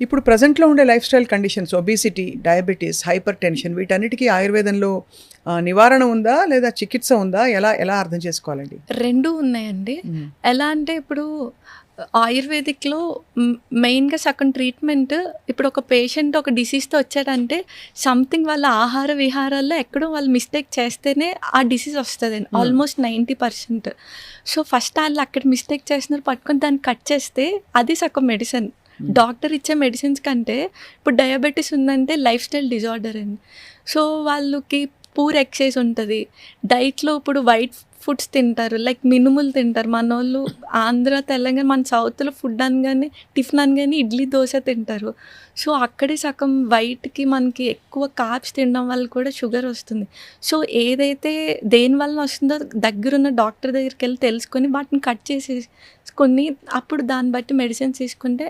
ఇప్పుడు ప్రెజెంట్‌లో ఉండే life style conditions obesity, diabetes, hyper tension వీటన్నిటికి ఆయుర్వేదంలో నివారణ ఉందా? లేదా చికిత్స ఉందా? ఎలా ఎలా అర్థం చేసుకోవాలండి? 2 ఉన్నాయండి. హ్మ్. ఎలా అంటే ఇప్పుడు ఆయుర్వేదిక్‌లో మెయిన్‌గా సగం ట్రీట్మెంట్ ఇప్పుడు ఒక పేషెంట్ ఒక డిసీజ్‌తో వచ్చాడంటే సంథింగ్ వాళ్ళ ఆహార విహారాల్లో ఎక్కడో వాళ్ళు మిస్టేక్ చేస్తేనే ఆ డిసీజ్ వస్తదండి. ఆల్మోస్ట్ 90%. సో, ఫస్ట్ ఆళ్ళు అక్కడ మిస్టేక్ చేస్తున్నారు పట్టుకొని దాన్ని కట్ చేస్తే అది సగం మెడిసిన్. డాక్టర్ ఇచ్చే మెడిసిన్స్ కంటే ఇప్పుడు డయాబెటిస్ ఉందంటే లైఫ్ స్టైల్ డిజార్డర్ అండి. సో, వాళ్ళకి పూర్ ఎక్సర్సైజ్ ఉంటది. డైట్‌లో ఇప్పుడు వైట్ ఫుడ్స్ తింటారు. లైక్ మినుములు తింటారు. మనోళ్ళు ఆంధ్ర, తెలంగాణ మన సౌత్‌లో ఫుడ్ అనగానే టిఫిన్ అనగానే ఇడ్లీ, దోస తింటారు. సో, అక్కడే సగం వైట్‌కి మనకి ఎక్కువ కార్బ్స్ తినడం వల్ల కూడా షుగర్ వస్తుంది. సో, ఏదైతే దేనివలన వస్తుందో దగ్గరున్న డాక్టర్ దగ్గరికెళ్ళి తెలుసుకొని వాటిని కట్ చేసేసుకొని అప్పుడు దాన్ని బట్టి మెడిసిన్స్ తీసుకుంటే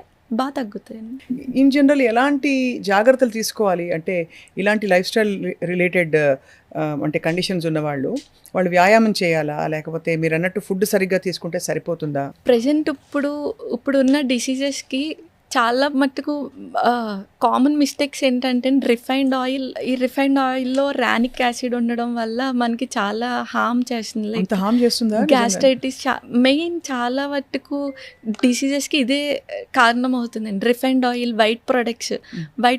తగ్గుతాయండి. ఇన్ జనరల్ ఎలాంటి జాగ్రత్తలు తీసుకోవాలి? అంటే ఇలాంటి లైఫ్ స్టైల్ రిలేటెడ్ అంటే కండిషన్స్ ఉన్నవాళ్ళు, వాళ్ళు వ్యాయామం చేయాలా? లేకపోతే మీరన్నట్టు ఫుడ్ సరిగ్గా తీసుకుంటే సరిపోతుందా? ప్రెజెంట్ ఇప్పుడున్న డిసీజెస్‌కి చాలా మట్టుకు కామన్ మిస్టేక్స్ ఏంటంటే ఈ రిఫైన్డ్ ఆయిల్‌లో రానిక్ యాసిడ్ ఉండడం వల్ల మనకి చాలా హార్మ్ చేస్తుంది. అంత లైక్ హార్మ్ చేస్తుందా నిజంగా? గ్యాస్ట్రైటిస్ మెయిన్ చాలా మట్టుకు డిసీజెస్‌కి ఇదే కారణం అవుతుందండి. రిఫైన్డ్ ఆయిల్, వైట్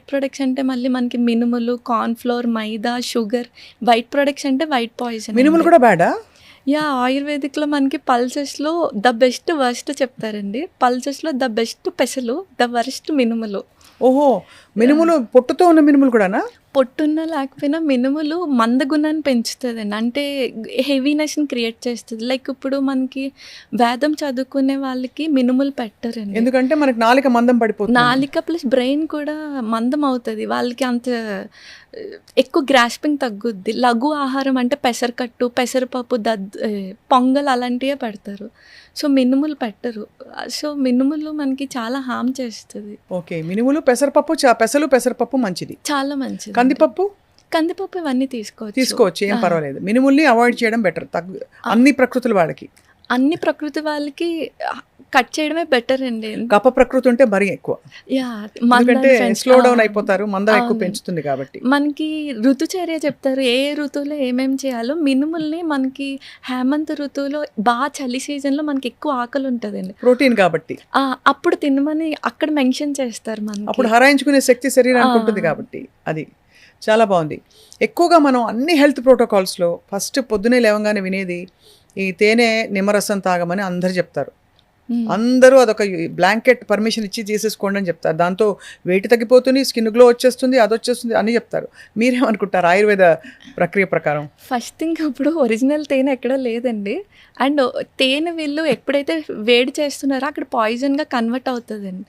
ప్రొడక్ట్స్ అంటే మళ్ళీ మనకి మినుములు, కార్న్ ఫ్లోర్, మైదా, షుగర్. వైట్ ప్రొడక్ట్స్ అంటే వైట్ పాయిజన్ మినుములు అండి. కూడా బ్యాడా? ఆయుర్వేదిక్‌లో మనకి పల్సెస్‌లో ద బెస్ట్, వర్స్ట్ చెప్తారండి. పల్సెస్‌లో ద బెస్ట్ పెసలు, ద వర్స్ట్ మినుములు. ఓహో! మినుములు పొట్టుతో ఉన్న మినుములు కూడానా? పొట్టున్నా లేకపోయినా మినుములు మందగుణాన్ని పెంచుతదండి. అంటే హెవీనెస్‌ని క్రియేట్ చేస్తది. లైక్ ఇప్పుడు మనకి వేదం చదువుకునే వాళ్ళకి మినుములు పెట్టరండి. ఎందుకంటే మనకి నాలుక మందం పడిపోతుంది. నాలిక ప్లస్ బ్రెయిన్ కూడా మందం అవుతది. వాళ్ళకి అంత ఎక్కువ గ్రాస్పింగ్ తగ్గుద్ది. లఘు ఆహారం అంటే పెసరకట్టు, పెసరపప్పు, పొంగల్ అలాంటివే పెడతారు. సో, మినుములు పెట్టరు. సో, మినుములు మనకి చాలా హార్మ్ చేస్తది. ఓకే. మినుములు, పెసరపప్పు పెసలు, పెసరపప్పు మంచిది. చాలా మంచిది. కందిపప్పు కందిపప్పు ఇవన్నీ తీసుకోవచ్చు. తీసుకోవచ్చు, ఏం పర్వాలేదు. మినుముల్ని అవాయిడ్ చేయడం బెటర్. అన్ని ప్రకృతుల వాళ్ళకి. అన్ని ప్రకృతి వాళ్ళకి కట్ చేయడమే బెటర్ అండి. కప ప్రకృతి ఉంటే మరీ ఎక్కువ. ఎందుకంటే స్లో డౌన్ అయిపోతారు, మందం ఎక్కువ పెంచుతుంది కాబట్టి. మనకి ఋతుచర్య చెప్తారు. ఏ ఋతువులో ఏమేమి చేయాలో. మినుముల్ని మనకి హేమంత ఋతువులో చలి సీజన్‌లో మనకి ఎక్కువ ఆకలి ఉంటదండి. ప్రోటీన్ కాబట్టి. అప్పుడు తినమని అక్కడ మెన్షన్ చేస్తారు మనకి. అప్పుడు హరాయించుకునే శక్తి శరీరానికి ఉంటుంది కాబట్టి. అది చాలా బాగుంది. ఎక్కువగా మనం అన్ని హెల్త్ ప్రోటోకాల్స్‌లో ఫస్ట్ పొద్దునే లేవగానే వినేది ఈ తేనె నిమ్మరసం తాగమని అందరు చెప్తారు. అందరూ అదొక బ్లాంకెట్ పర్మిషన్ ఇచ్చి చేసేసుకోండి అని చెప్తారు. దాంతో వెయిట్ తగ్గిపోతుంది, స్కిన్ గ్లో వచ్చేస్తుంది, అది వచ్చేస్తుంది అని చెప్తారు. మీరేమనుకుంటారు ఆయుర్వేద ప్రక్రియ ప్రకారం? ఫస్ట్ థింగ్ ఇప్పుడు ఒరిజినల్ తేనె ఎక్కడో లేదండి. అండ్ తేనె వీళ్ళు ఎప్పుడైతే వేడి చేస్తున్నారో అక్కడ పాయిజన్‌గా కన్వర్ట్ అవుతదండి.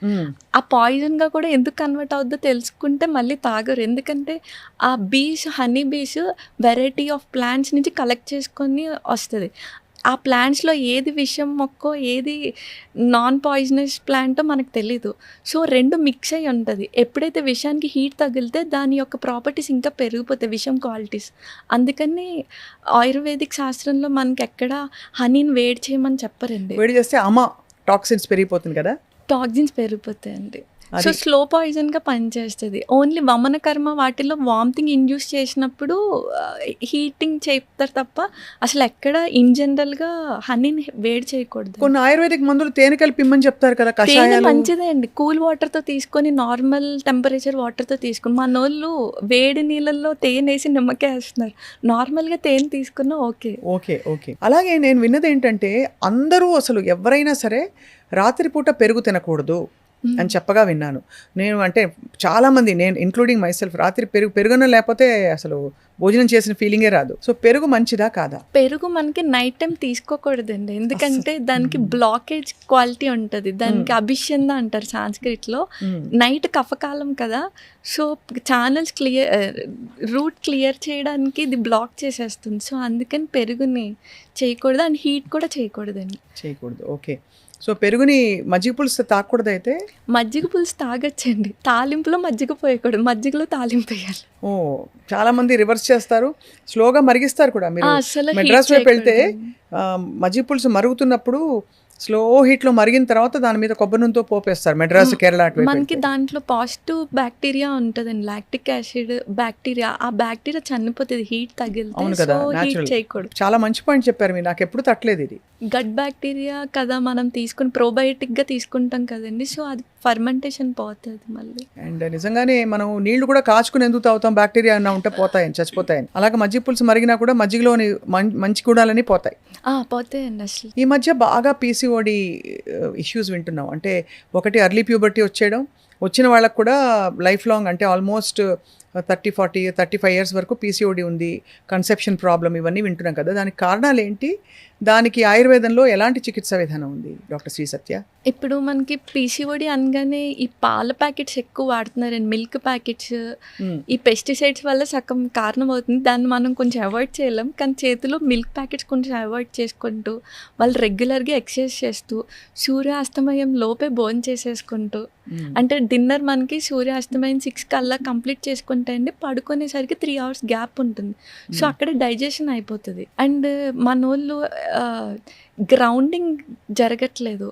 ఆ పాయిజన్‌గా కూడా ఎందుకు కన్వర్ట్ అవుద్దో తెలుసుకుంటే మళ్ళీ తాగరు. ఎందుకంటే ఆ honey bees variety of plants నుంచి కలెక్ట్ చేసుకొని వస్తది. ఆ ప్లాంట్స్‌లో ఏది విషం మొక్కో, ఏది నాన్ పాయిజనస్ ప్లాంటో మనకు తెలీదు. సో, 2 మిక్స్ అయ్యి ఉంటది. ఎప్పుడైతే విషానికి హీట్ తగిలితే దాని యొక్క ప్రాపర్టీస్ ఇంకా పెరిగిపోతాయి, విషం క్వాలిటీస్. అందుకని ఆయుర్వేదిక్ శాస్త్రంలో మనకెక్కడ హనీని వేడి చేయమని చెప్పరండి. వేడి చేస్తే టాక్సిన్స్ పెరిగిపోతుంది కదా. టాక్సిన్స్ పెరిగిపోతాయండి. సో, స్లో పాయిజన్‌గా పనిచేస్తది. ఓన్లీ వమన కర్మ వాటిలో వామిటింగ్ ఇండ్యూస్ చేసినప్పుడు హీటింగ్ చెప్తారు తప్ప అసలు ఎక్కడ ఇన్ జనరల్‌గా హనీని వేడి చేయకూడదు. కొన్ని ఆయుర్వేదిక్ మందులు తేనె కలిపి ఇమ్మని చెప్తారు కదా, తేనె కషాయాలు. మంచిదే అండి. కూల్ వాటర్‌తో తీసుకొని నార్మల్ టెంపరేచర్ వాటర్‌తో తీసుకొని మనోళ్ళు వేడి నీళ్ళల్లో తేనేసి నిమ్మకాయ ఏస్తున్నారు. నార్మల్‌గా తేనె తీసుకున్నా ఓకే. ఓకే. అలాగే నేను విన్నది ఏంటంటే అందరూ అసలు ఎవరైనా సరే రాత్రిపూట పెరుగు తినకూడదు అని చెప్పగా విన్నాను. నేను అంటే చాలామంది, నేను ఇంక్లూడింగ్ మైసెల్ఫ్, రాత్రి పెరుగున లేకపోతే అసలు భోజనం చేసిన ఫీలింగే రాదు. సో పెరుగు మంచిదా కాదా? పెరుగు మనకి నైట్ టైం తీసుకోకూడదండి. ఎందుకంటే దానికి బ్లాకేజ్ క్వాలిటీ ఉంటుంది. దానికి అభిష్యంద అంటారు సాంస్క్రిట్లో. నైట్ కఫకాలం కదా, సో ఛానల్స్ రూట్ క్లియర్ చేయడానికి ఇది బ్లాక్ చేసేస్తుంది. సో అందుకని పెరుగుని చేయకూడదు అండ్ హీట్ కూడా చేయకూడదండి. ఓకే. సో పెరుగుని మజ్జిగ పులుసు తాగకూడదు అయితే? మజ్జిగ పులుసు తాగొచ్చండి. తాలింపులో మజ్జిగ పోయకూడదు, మజ్జిగలో తాలింపు వేయాలి. చాలా మంది రివర్స్ చేస్తారు, స్లోగా మరిగిస్తారు కూడా. మీరు అసలు మెడ్రాస్ వైపు వెళ్తే మజ్జిగ పులుసు మరుగుతున్నప్పుడు స్లో హీట్లో మరిగిన తర్వాత దాని మీద కొబ్బరి నూనెతో పోపేస్తారు మెడ్రాస్ కేరళ అటువైపు మనకి వెళ్తే. దాంట్లో పాజిటివ్ బ్యాక్టీరియా ఉంటుందండి, లాక్టిక్ యాసిడ్ బ్యాక్టీరియా. ఆ బ్యాక్టీరియా చనిపోతుంది హీట్ తగిలితే. అవును కదా, సో హీట్ న్యాచురల్. చేయకూడదు. చాలా మంచి పాయింట్ చెప్పారు మీరు, నాకు ఎప్పుడు తట్టలేదు ఇది. గట్ బ్యాక్టీరియా కదా మనం తీసుకుని ప్రోబయోటిక్గా తీసుకుంటాం కదండి, సో అది ఫర్మెంటేషన్ పోతుంది మళ్ళీ. అండ్ నిజంగానే మనం నీళ్లు కూడా కాచుకుని ఎందుకు తాగుతాం, బ్యాక్టీరియా అన్న ఉంటే పోతాయని, చచ్చిపోతాయని. అలాగే మజ్జిగ పులుసు మరిగినా కూడా మజ్జిగలోని మంచి గుణాలని పోతాయి. పోతాయండి అసలు. ఈ మధ్య బాగా పీసీఓడి ఇష్యూస్ వింటున్నాం. అంటే ఒకటి అర్లీ ప్యూబర్టీ వచ్చేయడం, వచ్చిన వాళ్ళకు కూడా లైఫ్ లాంగ్, అంటే ఆల్మోస్ట్ 30, 40, 35 ఇయర్స్ వరకు పీసీఓడి ఉంది, కన్సెప్షన్ ప్రాబ్లం, ఇవన్నీ వింటున్నాం కదా. దానికి కారణాలు ఏంటి, దానికి ఆయుర్వేదంలో ఎలాంటి చికిత్సా విధానం ఉంది డాక్టర్ శ్రీ సత్య? ఇప్పుడు మనకి పీసీఓడి అనగానే ఈ పాల ప్యాకెట్స్ ఎక్కువ వాడుతున్నారండి, మిల్క్ ప్యాకెట్స్. ఈ పెస్టిసైడ్స్ వల్ల సగం కారణం అవుతుంది. దాన్ని మనం కొంచెం అవాయిడ్ చేయలేం, కానీ చేతిలో మిల్క్ ప్యాకెట్స్ కొంచెం అవాయిడ్ చేసుకుంటూ, వాళ్ళు రెగ్యులర్గా ఎక్సర్సైజ్ చేస్తూ, సూర్యాస్తమయం లోపే భోజనం చేసేసుకుంటూ, అంటే డిన్నర్ మనకి సూర్యాస్తమయం 6 కల్లా కంప్లీట్ చేసుకుంటే అండి పడుకునేసరికి 3 hours గ్యాప్ ఉంటుంది. సో అక్కడ డైజెషన్ అయిపోతుంది. అండ్ మన వాళ్ళు గ్రౌండింగ్ జరగట్లేదు.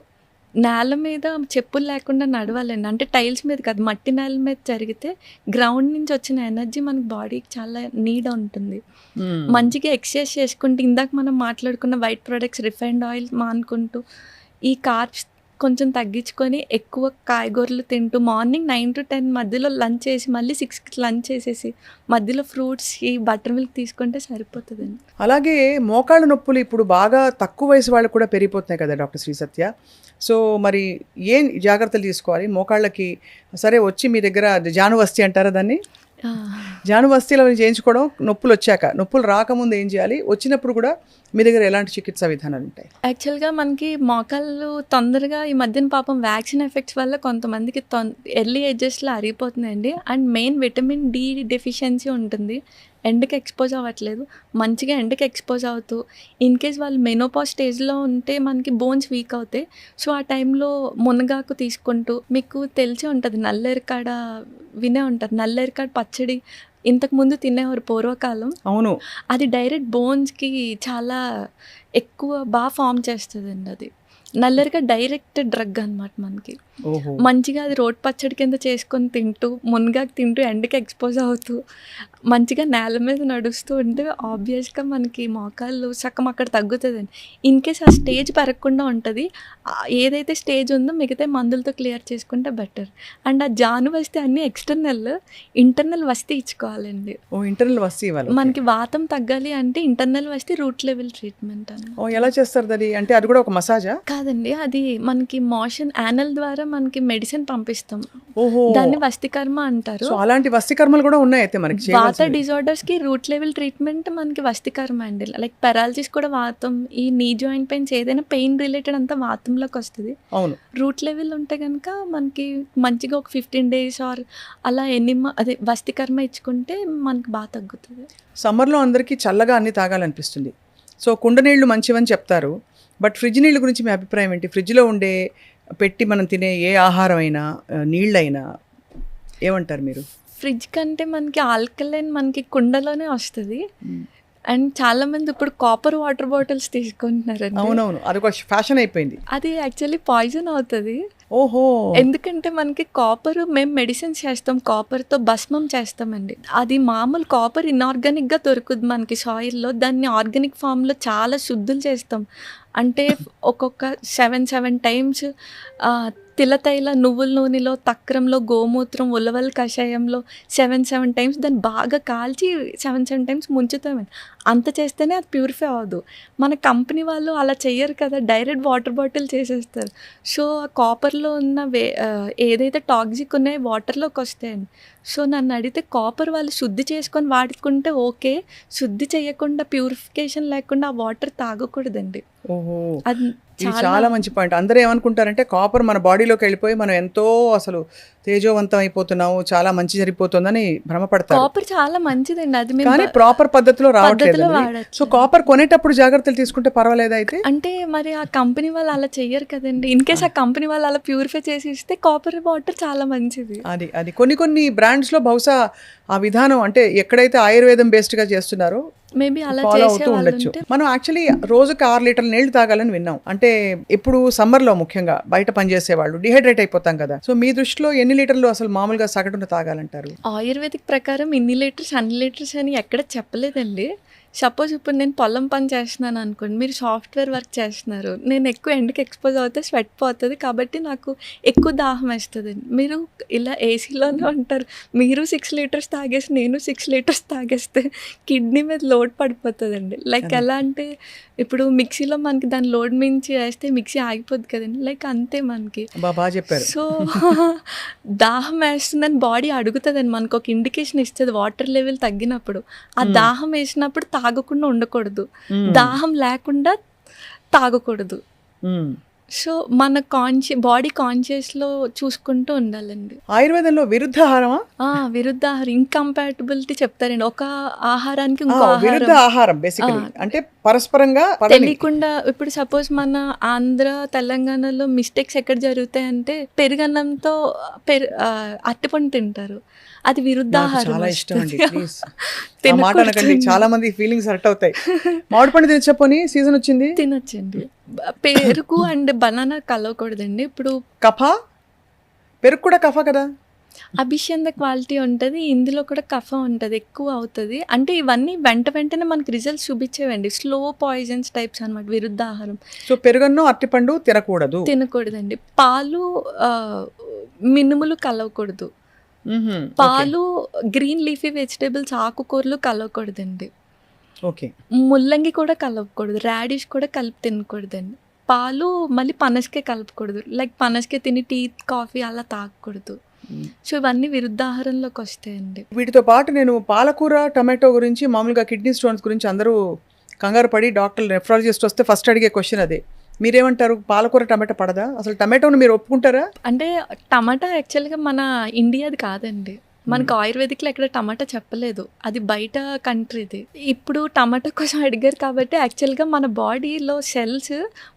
నేల మీద చెప్పులు లేకుండా నడవాలండి, అంటే టైల్స్ మీద కాదు, మట్టి నేల మీద జరిగితే గ్రౌండ్ నుంచి వచ్చిన ఎనర్జీ మనకి బాడీకి చాలా నీడ్ ఉంటుంది. మంచిగా ఎక్సర్సైజ్ చేసుకుంటూ, ఇందాక మనం మాట్లాడుకున్న వైట్ ప్రొడక్ట్స్, రిఫైన్డ్ ఆయిల్ మానుకుంటూ, ఈ కార్బ్స్ కొంచెం తగ్గించుకొని ఎక్కువ కాయగూరలు తింటూ, మార్నింగ్ 9 to 10 మధ్యలో లంచ్ చేసి మళ్ళీ 6కి లంచ్ చేసేసి మధ్యలో ఫ్రూట్స్, ఈ బటర్ మిల్క్ తీసుకుంటే సరిపోతుందండి. అలాగే మోకాళ్ళ నొప్పులు ఇప్పుడు బాగా తక్కువ వయసు వాళ్ళకు కూడా పెరిగిపోతున్నాయి కదా డాక్టర్ శ్రీ సత్య. సో మరి ఏం జాగ్రత్తలు తీసుకోవాలి మోకాళ్ళకి? సరే, వచ్చి మీ దగ్గర జానువస్తి అంటారా దాన్ని, జానువస్తిలో చేయించుకోవడం, నొప్పులు వచ్చాక, నొప్పులు రాకముందు ఏం చేయాలి, వచ్చినప్పుడు కూడా మీ దగ్గర ఎలాంటి చికిత్సా విధానాలు ఉంటాయి? యాక్చువల్గా మనకి మోకాళ్ళు తొందరగా ఈ మధ్యన పాపం వ్యాక్సిన్ ఎఫెక్ట్స్ వల్ల కొంతమందికి ఎర్లీ ఏజెస్లో అరిగిపోతుందండి. And main vitamin D deficiency ఉంటుంది, ఎండకి ఎక్స్పోజ్ అవ్వట్లేదు. మంచిగా ఎండకి ఎక్స్పోజ్ అవుతూ, ఇన్ కేస్ వాళ్ళు మెనోపాజ్ స్టేజ్లో ఉంటే మనకి బోన్స్ వీక్ అవుతాయి. సో ఆ టైంలో మునగాకు తీసుకుంటూ, మీకు తెలిసే ఉంటుంది నల్లేరికాడ, వినే ఉంటుంది నల్లేరికాడ పచ్చడి ఇంతకుముందు తినేవారు పూర్వకాలం. అవును, అది డైరెక్ట్ బోన్స్కి చాలా ఎక్కువ బాగా ఫామ్ చేస్తుందండి. అది నల్లరికాయ డైరెక్ట్ డ్రగ్ అనమాట మనకి. మంచిగా అది రోటి పచ్చడి కింద చేసుకొని తింటూ, మునగాకు తింటూ, ఎండకి ఎక్స్పోజ్ అవుతూ, మంచిగా నేల మీద నడుస్తూ ఉంటే ఆబ్వియస్గా మనకి మోకాళ్ళు సగం అక్కడ తగ్గుతుందండి. ఇన్ కేస్ ఆ స్టేజ్ పెరగకుండా ఉంటుంది, ఏదైతే స్టేజ్ ఉందో మిగతా మందులతో క్లియర్ చేసుకుంటే బెటర్. అండ్ ఆ జాను వస్తే అన్నీ ఎక్స్టర్నల్, ఇంటర్నల్ వస్తే ఇచ్చుకోవాలండి. ఇంటర్నల్ వస్తే ఇవ్వాలి. మనకి వాతం తగ్గాలి అంటే ఇంటర్నల్ వస్తే రూట్ లెవెల్ ట్రీట్మెంట్ అని. ఎలా చేస్తారు అది? అంటే అది కూడా ఒక మసాజా? కాదండి, అది మనకి మోషన్ యానల్ ద్వారా మనకి మెడిసిన్ పంపిస్తాం. ఓహో, దాన్ని వస్తికర్మ అంటారు. సో అలాంటి వస్తికర్మలు కూడా ఉన్నాయి అయితే మనకి. వాత డిజార్డర్స్ కి రూట్ లెవెల్ ట్రీట్మెంట్ మనకి వస్తికర్మ అండి. లైక్ పెరాలసిస్ కూడా వాతం, ఈ నీ జాయింట్ పెయిన్స్, ఏదైనా పెయిన్ రిలేటెడ్ అంతా వాతంలోకి వస్తుంది. అవును, రూట్ లెవెల్ ఉంటే కనుక మనకి మంచిగా ఒక 15 days ఆర్ అలా అదే వస్తికర్మ ఇచ్చుకుంటే మనకి బాగా తగ్గుతుంది. సమ్మర్లో అందరికీ చల్లగా అన్ని తాగాలనిపిస్తుంది. సో కుండ నీళ్లు మంచివని చెప్తారు, బట్ ఫ్రిడ్జ్ నీళ్ళ గురించి మీ అభిప్రాయం ఏంటి? ఫ్రిడ్జ్లో ఉండే పెట్టి మనం తినే ఏ ఆహారం అయినా, నీళ్ళైనా, ఏమంటారు మీరు? ఫ్రిడ్జ్ కంటే మనకి ఆల్కలైన్ మనకి కుండలోనే వస్తుంది. అండ్ చాలా మంది ఇప్పుడు కాపర్ వాటర్ బాటిల్స్ తీసుకుంటున్నారండి. అవునవును, అది ఒక ఫ్యాషన్ అయిపోయింది. అది యాక్చువల్లీ పాయిజన్ అవుతుంది. ఓహో, ఎందుకంటే మనకి కాపర్, మేము మెడిసిన్స్ చేస్తాం, కాపర్తో భస్మం చేస్తామండి. అది మామూలు కాపర్ ఇన్ఆర్గానిక్గా దొరుకుతుంది మనకి సాయిల్లో, దాన్ని ఆర్గానిక్ ఫామ్లో చాలా శుద్ధులు చేస్తాం. అంటే ఒక్కొక్క 7 times తిలతైల నువ్వుల నూనెలో, తక్రంలో, గోమూత్రం, ఉలవల కషాయంలో 7 times దాన్ని బాగా కాల్చి 7 times ముంచుతామండి. అంత చేస్తేనే అది ప్యూరిఫై అవ్వదు. మన కంపెనీ వాళ్ళు అలా చెయ్యరు కదా, డైరెక్ట్ వాటర్ బాటిల్ చేసేస్తారు. సో ఆ కాపర్లో ఉన్న ఏదైతే టాక్సిక్ ఉన్నాయో వాటర్లోకి వస్తాయండి. సో నన్ను అడిగితే కాపర్ వాళ్ళు శుద్ధి చేసుకొని వాడుకుంటే ఓకే, శుద్ధి చేయకుండా, ప్యూరిఫికేషన్ లేకుండా ఆ వాటర్ తాగకూడదండి. ఓహో, అది ఇది చాలా మంచి పాయింట్. అందరూ ఏమనుకుంటారంటే కాపర్ మన బాడీలోకి వెళ్ళిపోయి మనం ఎంతో అసలు తేజోవంతం అయిపోతున్నావు, చాలా మంచి జరిగిపోతుందని భ్రమపడతారు. కాపర్ చాలా మంచిదండి, అది మేము కానీ ప్రాపర్ పద్ధతిలో రావట్లేదు. పద్ధతిలో వాడచ్చు. సో కాపర్ కొనేటప్పుడు జాగ్రత్తలు తీసుకుంటే పర్వాలేదు అయితే. అంటే మరి ఆ కంపెనీ వాళ్ళు అలా చెయ్యరు కదండి. ఇన్ కేస్ ఆ కంపెనీ వాళ్ళు అలా ప్యూరిఫై చేసి ఇస్తే కాపర్ వాటర్ చాలా మంచిది. అది కొన్ని బ్రాండ్స్ లో బహుశా ఆ విధానం అంటే ఎక్కడైతే ఆయుర్వేదం బేస్డ్ గా చేస్తున్నారో మేబీ అలా ఫాలో చేసే అవుతూ వాళ్ళు ఉండొచ్చు. ఉంటే మనం యాక్చువల్లీ రోజుకి 6 లీటర్ల నీళ్లు తాగాలని విన్నాం. అంటే ఇప్పుడు సమ్మర్ లో ముఖ్యంగా బయట పనిచేసే వాళ్ళు డిహైడ్రేట్ అయిపోతాం కదా. సో మీ దృష్టిలో ఎన్ని లీటర్లు అసలు మామూలుగా సగటున తాగాలంటారు? ఆయుర్వేదిక్ ప్రకారం ఇన్ని లీటర్స్ అన్ని లీటర్స్ అని ఎక్కడ చెప్పలేదండి. సపోజ్ ఇప్పుడు నేను పొలం పని చేస్తున్నాను అనుకోండి, మీరు సాఫ్ట్వేర్ వర్క్ చేస్తున్నారు, నేను ఎక్కువ ఎండకి ఎక్స్పోజ్ అవుతే స్వెట్ పోతుంది కాబట్టి నాకు ఎక్కువ దాహం వేస్తుందండి. మీరు ఇలా ఏసీలోనే ఉంటారు, మీరు 6 లీటర్స్ తాగేసి నేను 6 లీటర్స్ తాగేస్తే కిడ్నీ మీద లోడ్ పడిపోతుందండి. లైక్ ఎలా అంటే ఇప్పుడు మిక్సీలో మనకి దాని లోడ్ మించి వేస్తే మిక్సీ ఆగిపోద్ది కదండి, లైక్ అంతే మనకి. బాగా చెప్పారు. సో దాహం వేస్తుందని బాడీ అడుగుతుందండి, మనకు ఒక ఇండికేషన్ ఇస్తుంది వాటర్ లెవెల్ తగ్గినప్పుడు. ఆ దాహం వేసినప్పుడు తాగకుండా ఉండకూడదు, దాహం లేకుండా తాగకూడదు. సో మన బాడీ కాన్షియస్లో చూసుకుంటూ ఉండాలండి. ఆయుర్వేదంలో విరుద్ధ ఆహారమా? విరుద్ధ ఆహారం, ఇంకంపాటబిలిటీ చెప్తారండి. ఒక ఆహారానికి ఇంకో విరుద్ధ ఆహారం బేసికలీ అంటే పరస్పరంగా తెలియకుండా. ఇప్పుడు సపోజ్ మన ఆంధ్ర తెలంగాణలో మిస్టేక్స్ ఎక్కడ జరుగుతాయంటే పెరుగన్నంతో అరటిపండు తింటారు, అది విరుద్ధ ఆహారం. చాలా ఇష్టం అండి, ప్లీజ్ ఆ మాట అనకండి, చాలా మంది ఫీలింగ్స్ హర్ట్ అవుతాయి. మామిడి పండు తినచ్చపోని సీజన్ వచ్చింది తినొచ్చండి. పెరుగు అండ్ బనానా కలవకూడదండి. ఇప్పుడు పెరుగు కూడా కఫా కదా, అభిషేక క్వాలిటీ ఉంటుంది, ఇందులో కూడా కఫం ఉంటుంది, ఎక్కువ అవుతుంది. అంటే ఇవన్నీ వెంటనే మనకి రిజల్ట్స్ చూపించేవండి, స్లో పాయిజన్స్ టైప్స్ అనమాట విరుద్ధ ఆహారం. సో పెరుగన్ను అరటిపండు తినకూడదండి. పాలు మినుములు కలవకూడదు, పాలు గ్రీన్ లీఫీ వెజిటేబుల్స్ ఆకుకూరలు కలవకూడదండి, ఓకే, ముల్లంగి కూడా కలవకూడదు, రాడిష్ కూడా కలిపి తినకూడదండి. పాలు మళ్ళీ పనసకే కలపకూడదు, లైక్ పనసకే తిని టీ కాఫీ అలా తాగకూడదు. సో ఇవన్నీ విరుద్ధాహారంలోకి వస్తాయండి. వీటితో పాటు నేను పాలకూర టమాటో గురించి, మామూలుగా కిడ్నీ స్టోన్స్ గురించి అందరూ కంగారు పడి డాక్టర్ నెఫ్రాలజిస్ట్ వస్తే ఫస్ట్ అడిగే క్వశ్చన్ అదే. మీరేమంటారు, పాలకూర టమాటో పడదా? అసలు టమాటోను మీరు ఒప్పుకుంటారా? అంటే టమాటా యాక్చువల్గా మన ఇండియాది కాదండి, మనకు ఆయుర్వేదిక్లో ఎక్కడ టమాటా చెప్పలేదు, అది బయట కంట్రీది. ఇప్పుడు టమాటా కోసం అడిగారు కాబట్టి యాక్చువల్గా మన బాడీలో సెల్స్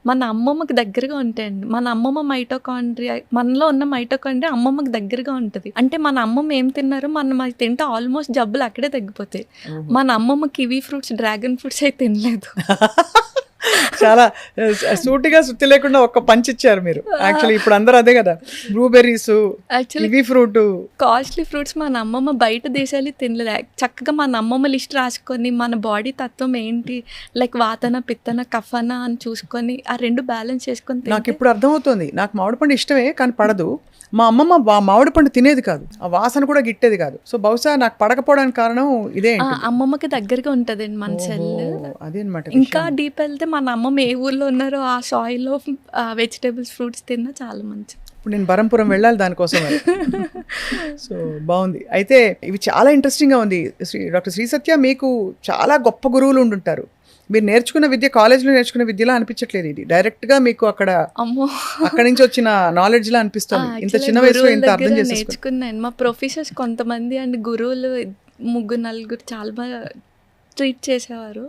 మన అమ్మమ్మకి దగ్గరగా ఉంటాయండి. మన అమ్మమ్మ మైటోకాండ్రియా, మనలో ఉన్న మైటోకాండ్రియా అమ్మమ్మకి దగ్గరగా ఉంటుంది. అంటే మన అమ్మమ్మ ఏం తిన్నారో మనం అది తింటే ఆల్మోస్ట్ జబ్బులు అక్కడే తగ్గిపోతాయి. మన అమ్మమ్మ కివీ ఫ్రూట్స్, డ్రాగన్ ఫ్రూట్స్ అయితే తినలేదు. చాలా సూటిగా సుత్తి లేకుండా ఒక పంచ్ ఇచ్చారు మీరు. యాక్చువల్లీ ఇప్పుడు అందరూ అదే కదా, blueberries, kiwi fruit, costly fruits మన అమ్మమ్మ బయట దేశాలు తినలేదు. చక్కగా మన అమ్మమ్మ లిస్ట్ రాసుకొని మన బాడీ తత్వం ఏంటి, లైక్ వాతన పిత్తన కఫన అని చూసుకొని ఆ రెండు బ్యాలెన్స్ చేసుకొని. నాకు ఇప్పుడు అర్థమవుతుంది, నాకు మామిడి పండు ఇష్టమే కానీ పడదు. మా అమ్మమ్మ మామిడి పండు తినేది కాదు, ఆ వాసన కూడా గిట్టేది కాదు. సో బహుశా నాకు పడకపోవడానికి కారణం ఇదే. అమ్మమ్మకి దగ్గరగా ఉంటదండి మన సెల్. అదే అన్నమాట. ఇంకా డీప్ వెళ్తే మన అమ్మమ్మ ఏ ఊర్లో ఉన్నారో ఆ సాయిల్ లో వెజిటేబుల్స్ ఫ్రూట్స్ తిన్నా చాలా మంచిది. ఇప్పుడు నేను బరంపురం వెళ్ళాలి దానికోసం. సో బాగుంది. అయితే ఇవి చాలా ఇంట్రెస్టింగ్గా ఉంది. డాక్టర్ శ్రీ సత్య, మీకు చాలా గొప్ప గురువులు ఉండుంటారు. మీరు నేర్చుకున్న విద్య కాలేజ్లో నేర్చుకున్న విద్యలా అనిపించట్లేదు, ఇది డైరెక్ట్గా మీకు అక్కడి నుంచి వచ్చిన నాలెడ్జ్ లా అనిపిస్తుంది. ఇంత చిన్న వయసులో ఇంత అర్థం నేర్చుకున్నాను. మా ప్రొఫెసర్స్ కొంతమంది అండ్ గురువులు 3-4 చాలా బాగా ట్రీట్ చేసేవారు,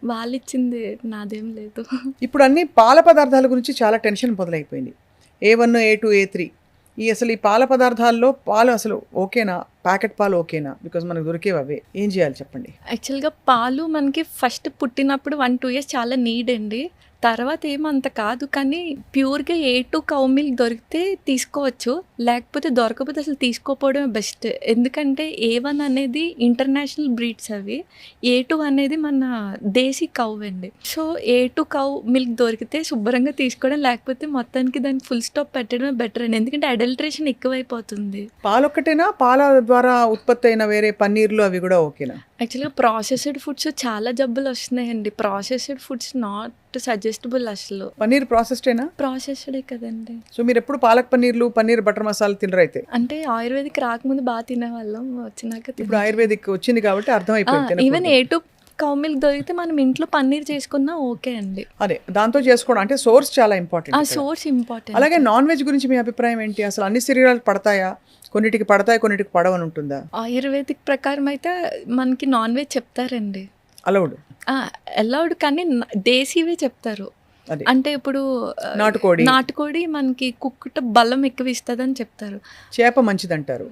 వాళ్ళు ఇచ్చింది నాదేం లేదు. ఇప్పుడు అన్ని పాల పదార్థాల గురించి చాలా టెన్షన్ మొదలైపోయింది. A1, A2, A3 అసలు ఈ పాల పదార్థాల్లో పాలు అసలు ఓకేనా, ప్యాకెట్ పాలు ఓకేనా? బికాజ్ మనకు దొరికేవి అవే, ఏం చేయాలి చెప్పండి. యాక్చువల్గా పాలు మనకి ఫస్ట్ పుట్టినప్పుడు 1-2 years చాలా నీడ్ అండి, తర్వాత ఏమంత కాదు. కానీ ప్యూర్గా A2 కౌ మిల్క్ దొరికితే తీసుకోవచ్చు, లేకపోతే దొరకకపోతే అసలు తీసుకోపోవడమే బెస్ట్. ఎందుకంటే A1 అనేది ఇంటర్నేషనల్ బ్రీడ్స్, అవి A2 అనేది మన దేశీ కౌ అండి. సో A2 కౌ మిల్క్ దొరికితే శుభ్రంగా తీసుకోవడం, లేకపోతే మొత్తానికి దానికి ఫుల్ స్టాప్ పెట్టడమే బెటర్ అండి. ఎందుకంటే అడల్ట్రేషన్ ఎక్కువైపోతుంది. పాలు ఒక్కటేనా, పాల ద్వారా ఉత్పత్తి అయిన వేరే పన్నీర్లు అవి కూడా ఓకేనా? యాక్చువల్గా ప్రాసెస్డ్ ఫుడ్స్ చాలా జబ్బులు వస్తున్నాయండి. Processed foods not suggestible. అసలు పన్నీర్ ప్రాసెస్డేనా? ప్రాసెస్డే కదండి. సో మీరు ఎప్పుడు పాలక్ పన్నీర్లు, పన్నీర్ బటర్ మసాలా తినరు అయితే? అంటే ఆయుర్వేదిక్ రాకముందు బాగా తినేవాళ్ళం, వచ్చినాక ఇప్పుడు ఆయుర్వేదిక్ వచ్చింది కాబట్టి అర్థమైపోయింది. ఈవెన్ A2 కౌ మిల్క్ దొరికితే మనం ఇంట్లో పన్నీర్ చేసుకున్నా ఓకే అండి. అదే దాంతో చేసుకోవడం అంటే సోర్స్ చాలా ఇంపార్టెంట్. ఆ సోర్స్ ఇంపార్టెంట్. అలాగే నాన్ వెజ్ గురించి మీ అభిప్రాయం ఏంటి? అసలు అన్ని శరీరాలకు పడతాయా? కొన్నిటికి పడతాయి, కొన్నిటికి పడవని ఉంటుందా? ఆయుర్వేదిక్ ప్రకారం అయితే మనకి నాన్ వెజ్ చెప్తారండి. అలౌడ్ అలౌడ్, కానీ దేశీవే చెప్తారు. అది అంటే ఇప్పుడు నాటుకోడి మనకి కుక్కుట బలం ఎక్కువ ఇస్తుందని చెప్తారు. చేప మంచిదంటారు.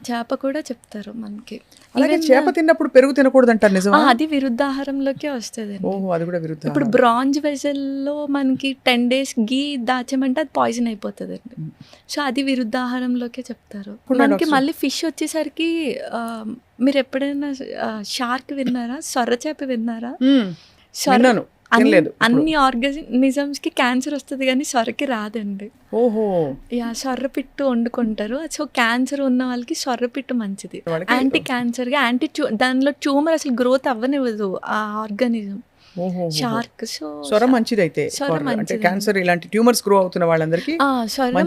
చేప కూడా చెప్తారు మనకి. అలాగే చేప తిన్నప్పుడు పెరుగు తినకూడదు అంటారు, నిజమా? అది విరుద్ధాహారంలోకే వస్తుంది. ఓహో, అది కూడా విరుద్ధ. ఇప్పుడు బ్రాంజ్ వెజల్లో మనకి 10 days గీ దాచామంటే అది పాయిజన్ అయిపోతుంది అండి. సో అది విరుద్ధాహారంలోకే చెప్తారు. మనకి మళ్ళీ ఫిష్ వచ్చేసరికి మీరు ఎప్పుడైనా షార్క్ విన్నారా? సొర్ర చేప విన్నారా? అన్ని ఆర్గానిజమ్స్ కి క్యాన్సర్ వస్తుంది కానీ సొరకి రాదండి. ఓహో, సొర్రపిట్టు వండుకుంటారు. సో క్యాన్సర్ ఉన్న వాళ్ళకి సొర్రపిట్టు మంచిది, యాంటీ క్యాన్సర్ గా, దానిలో ట్యూమర్ అసలు గ్రోత్ అవ్వనివ్వదు ఆ ఆర్గానిజం షార్క్. సో సొర మంచిది. అయితే అంటే క్యాన్సర్ ఇలాంటి ట్యూమర్స్ గ్రో అవుతున్న వాళ్ళందరికీ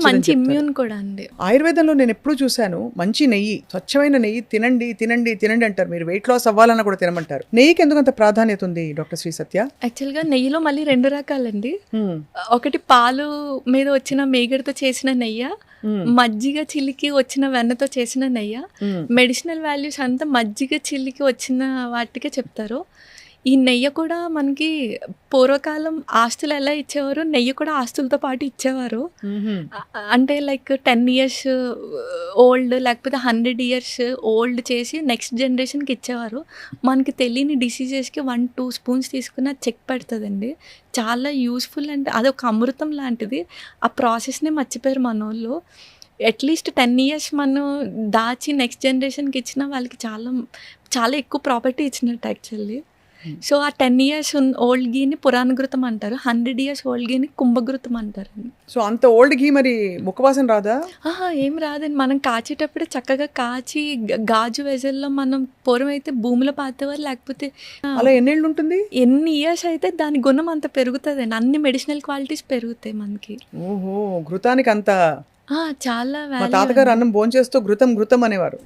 మంచి ఇమ్యూన్ కూడా అండి. ఆయుర్వేదంలో నేను ఎప్పుడు చూశాను మంచి నెయ్యి, స్వచ్ఛమైన నెయ్యి తినండి తినండి తినండి అంటారు. మీరు వెయిట్ లాస్ అవ్వాలన్నా కూడా తినమంటారు. నెయ్యికి ఎందుకంత ప్రాధాన్యత ఉంది డాక్టర్ శ్రీ సత్య? యాక్చువల్ గా నెయ్యిలో మళ్ళీ 2 రకాలండి. ఒకటి పాలు మీద వచ్చిన మేగడతో చేసిన నెయ్యి, మజ్జిగ చిల్లికి వచ్చిన వెన్నతో చేసిన నెయ్యి. మెడిసినల్ వాల్యూస్ అంతా మజ్జిగ చిల్లికి వచ్చిన వాటికే చెప్తారు. ఈ నెయ్యి కూడా మనకి పూర్వకాలం ఆస్తులు ఎలా ఇచ్చేవారు, నెయ్యి కూడా ఆస్తులతో పాటు ఇచ్చేవారు. అంటే లైక్ 10 years ఓల్డ్ లేకపోతే 100 years ఓల్డ్ చేసి నెక్స్ట్ జనరేషన్కి ఇచ్చేవారు. మనకి తెలియని డిసీజెస్కి 1-2 spoons తీసుకుని అది చెక్ పెడుతుందండి. చాలా యూస్ఫుల్. అంటే అదొక అమృతం లాంటిది. ఆ ప్రాసెస్నే మర్చిపోయారు మన వాళ్ళు. అట్లీస్ట్ 10 years మనం దాచి నెక్స్ట్ జనరేషన్కి ఇచ్చిన వాళ్ళకి చాలా చాలా ఎక్కువ ప్రాపర్టీ ఇచ్చినట్టు యాక్చువల్లీ. సో ఆ 10 years ఓల్డ్ గీని పురాణఘృతం అంటారు, 100 years ఓల్డ్ గీని కుంభఘృతం అంటారు. సో అంత ఓల్డ్ గీ మరి ముఖవాసన రాదా? ఏం రాదండి. మనం కాచేటప్పుడే చక్కగా కాచి గాజు వెజల్లో మనం పూర్వం అయితే భూమిలో పాతేవారు, లేకపోతే అలా ఎన్నేళ్ళు ఉంటుంది, ఎన్ని ఇయర్స్ అయితే దాని గుణం అంత పెరుగుతుందండి. అన్ని మెడిసినల్ క్వాలిటీస్ పెరుగుతాయి మనకి. ఓహో, ఘృతానికి అంత చాలా. మా తాతగారు అన్నం భోంచేస్తూ ఘృతం ఘృతం అనేవారు.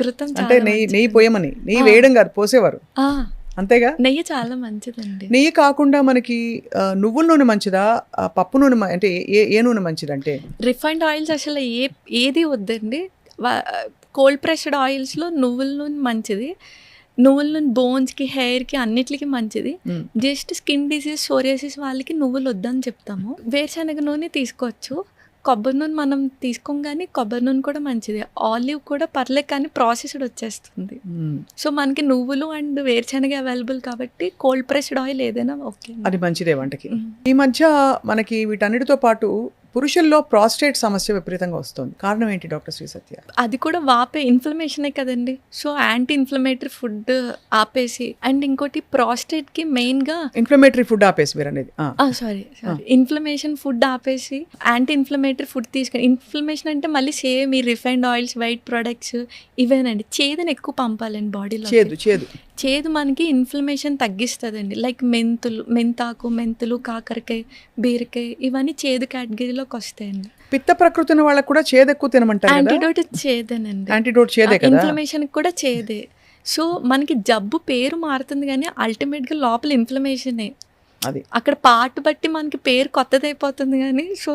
ఘృతం అంటే నెయ్యి పోయమని, నెయ్యి వేయడం కాదు, పోసేవారు. అంతేగా. నెయ్యి చాలా మంచిదండి. నెయ్యి కాకుండా మనకి నువ్వుల నూనె మంచిదా, పప్పు నూనె అంటే ఏ నూనె మంచిది? అంటే రిఫైన్డ్ ఆయిల్స్ అసలు ఏది వద్దండి. కోల్డ్ ప్రెస్డ్ ఆయిల్స్లో నువ్వుల నూనె మంచిది. నువ్వుల నూనె బోన్స్కి, హెయిర్కి, అన్నిటికి మంచిది. జస్ట్ స్కిన్ డిసీజ్, సోరియాసిస్ వాళ్ళకి నువ్వులు వద్దని చెప్తాము. వేరుశనగ నూనె తీసుకోవచ్చు. కొబ్బరి నూనె మనం తీసుకోం, కానీ కొబ్బరి నూనె కూడా మంచిది. ఆలివ్ కూడా పర్లే, కానీ ప్రాసెస్డ్ వచ్చేస్తుంది. సో మనకి నువ్వులు అండ్ వేరుశనగ అవైలబుల్ కాబట్టి కోల్డ్ ప్రెస్డ్ ఆయిల్ ఏదైనా ఓకే, అది మంచిదే వంటకి. ఈ మధ్య మనకి వీటన్నిటితో పాటు పురుషుల్లో ప్రాస్టేట్ సమస్య విపరీతంగా వస్తుంది. కారణం ఏంటి డాక్టర్ శ్రీ సత్య? అది కూడా వాపే ఇన్ఫ్లమేషనే కదండి. సో యాంటీ ఇన్ఫ్లమేటరీ ఫుడ్ ఆపేసి, అండ్ ఇంకోటి ప్రాస్టేట్ కి మెయిన్ గా ఇన్ఫ్లమేటరీ ఫుడ్ ఆపేసి మీరు అనేది సారీ ఇన్ఫ్లమేషన్ ఫుడ్ ఆపేసి యాంటీ ఇన్ఫ్లమేటరీ ఫుడ్ తీసుకొని, ఇన్ఫ్లమేషన్ అంటే మళ్ళీ సేమ్ ఈ రిఫైన్డ్ ఆయిల్స్, వైట్ ప్రొడక్ట్స్ ఇవేనండి. చేదుని ఎక్కువ పంపాలండి బాడీలో. చేదు మనకి ఇన్ఫ్లమేషన్ తగ్గిస్తుందండి. లైక్ మెంతాకు, మెంతులు, కాకరకాయ, బీరకాయ ఇవన్నీ చేదు కేటగిరీలోకి వస్తాయండి. పిత్త ప్రకృతి ఉన్న వాళ్ళకి కూడా చేదు ఎక్కువ తినమంటారు. యాంటీడోట్ చేదేనండి. యాంటీడోట్ చేదే కదా, ఇన్ఫ్లమేషన్ కూడా చేదే. సో మనకి జబ్బు పేరు మారుతుంది కానీ అల్టిమేట్గా లోపల ఇన్ఫ్లమేషనే. అది అక్కడ పార్ట్ బట్టి మనకి పేరు కొత్తది అయిపోతుంది కానీ. సో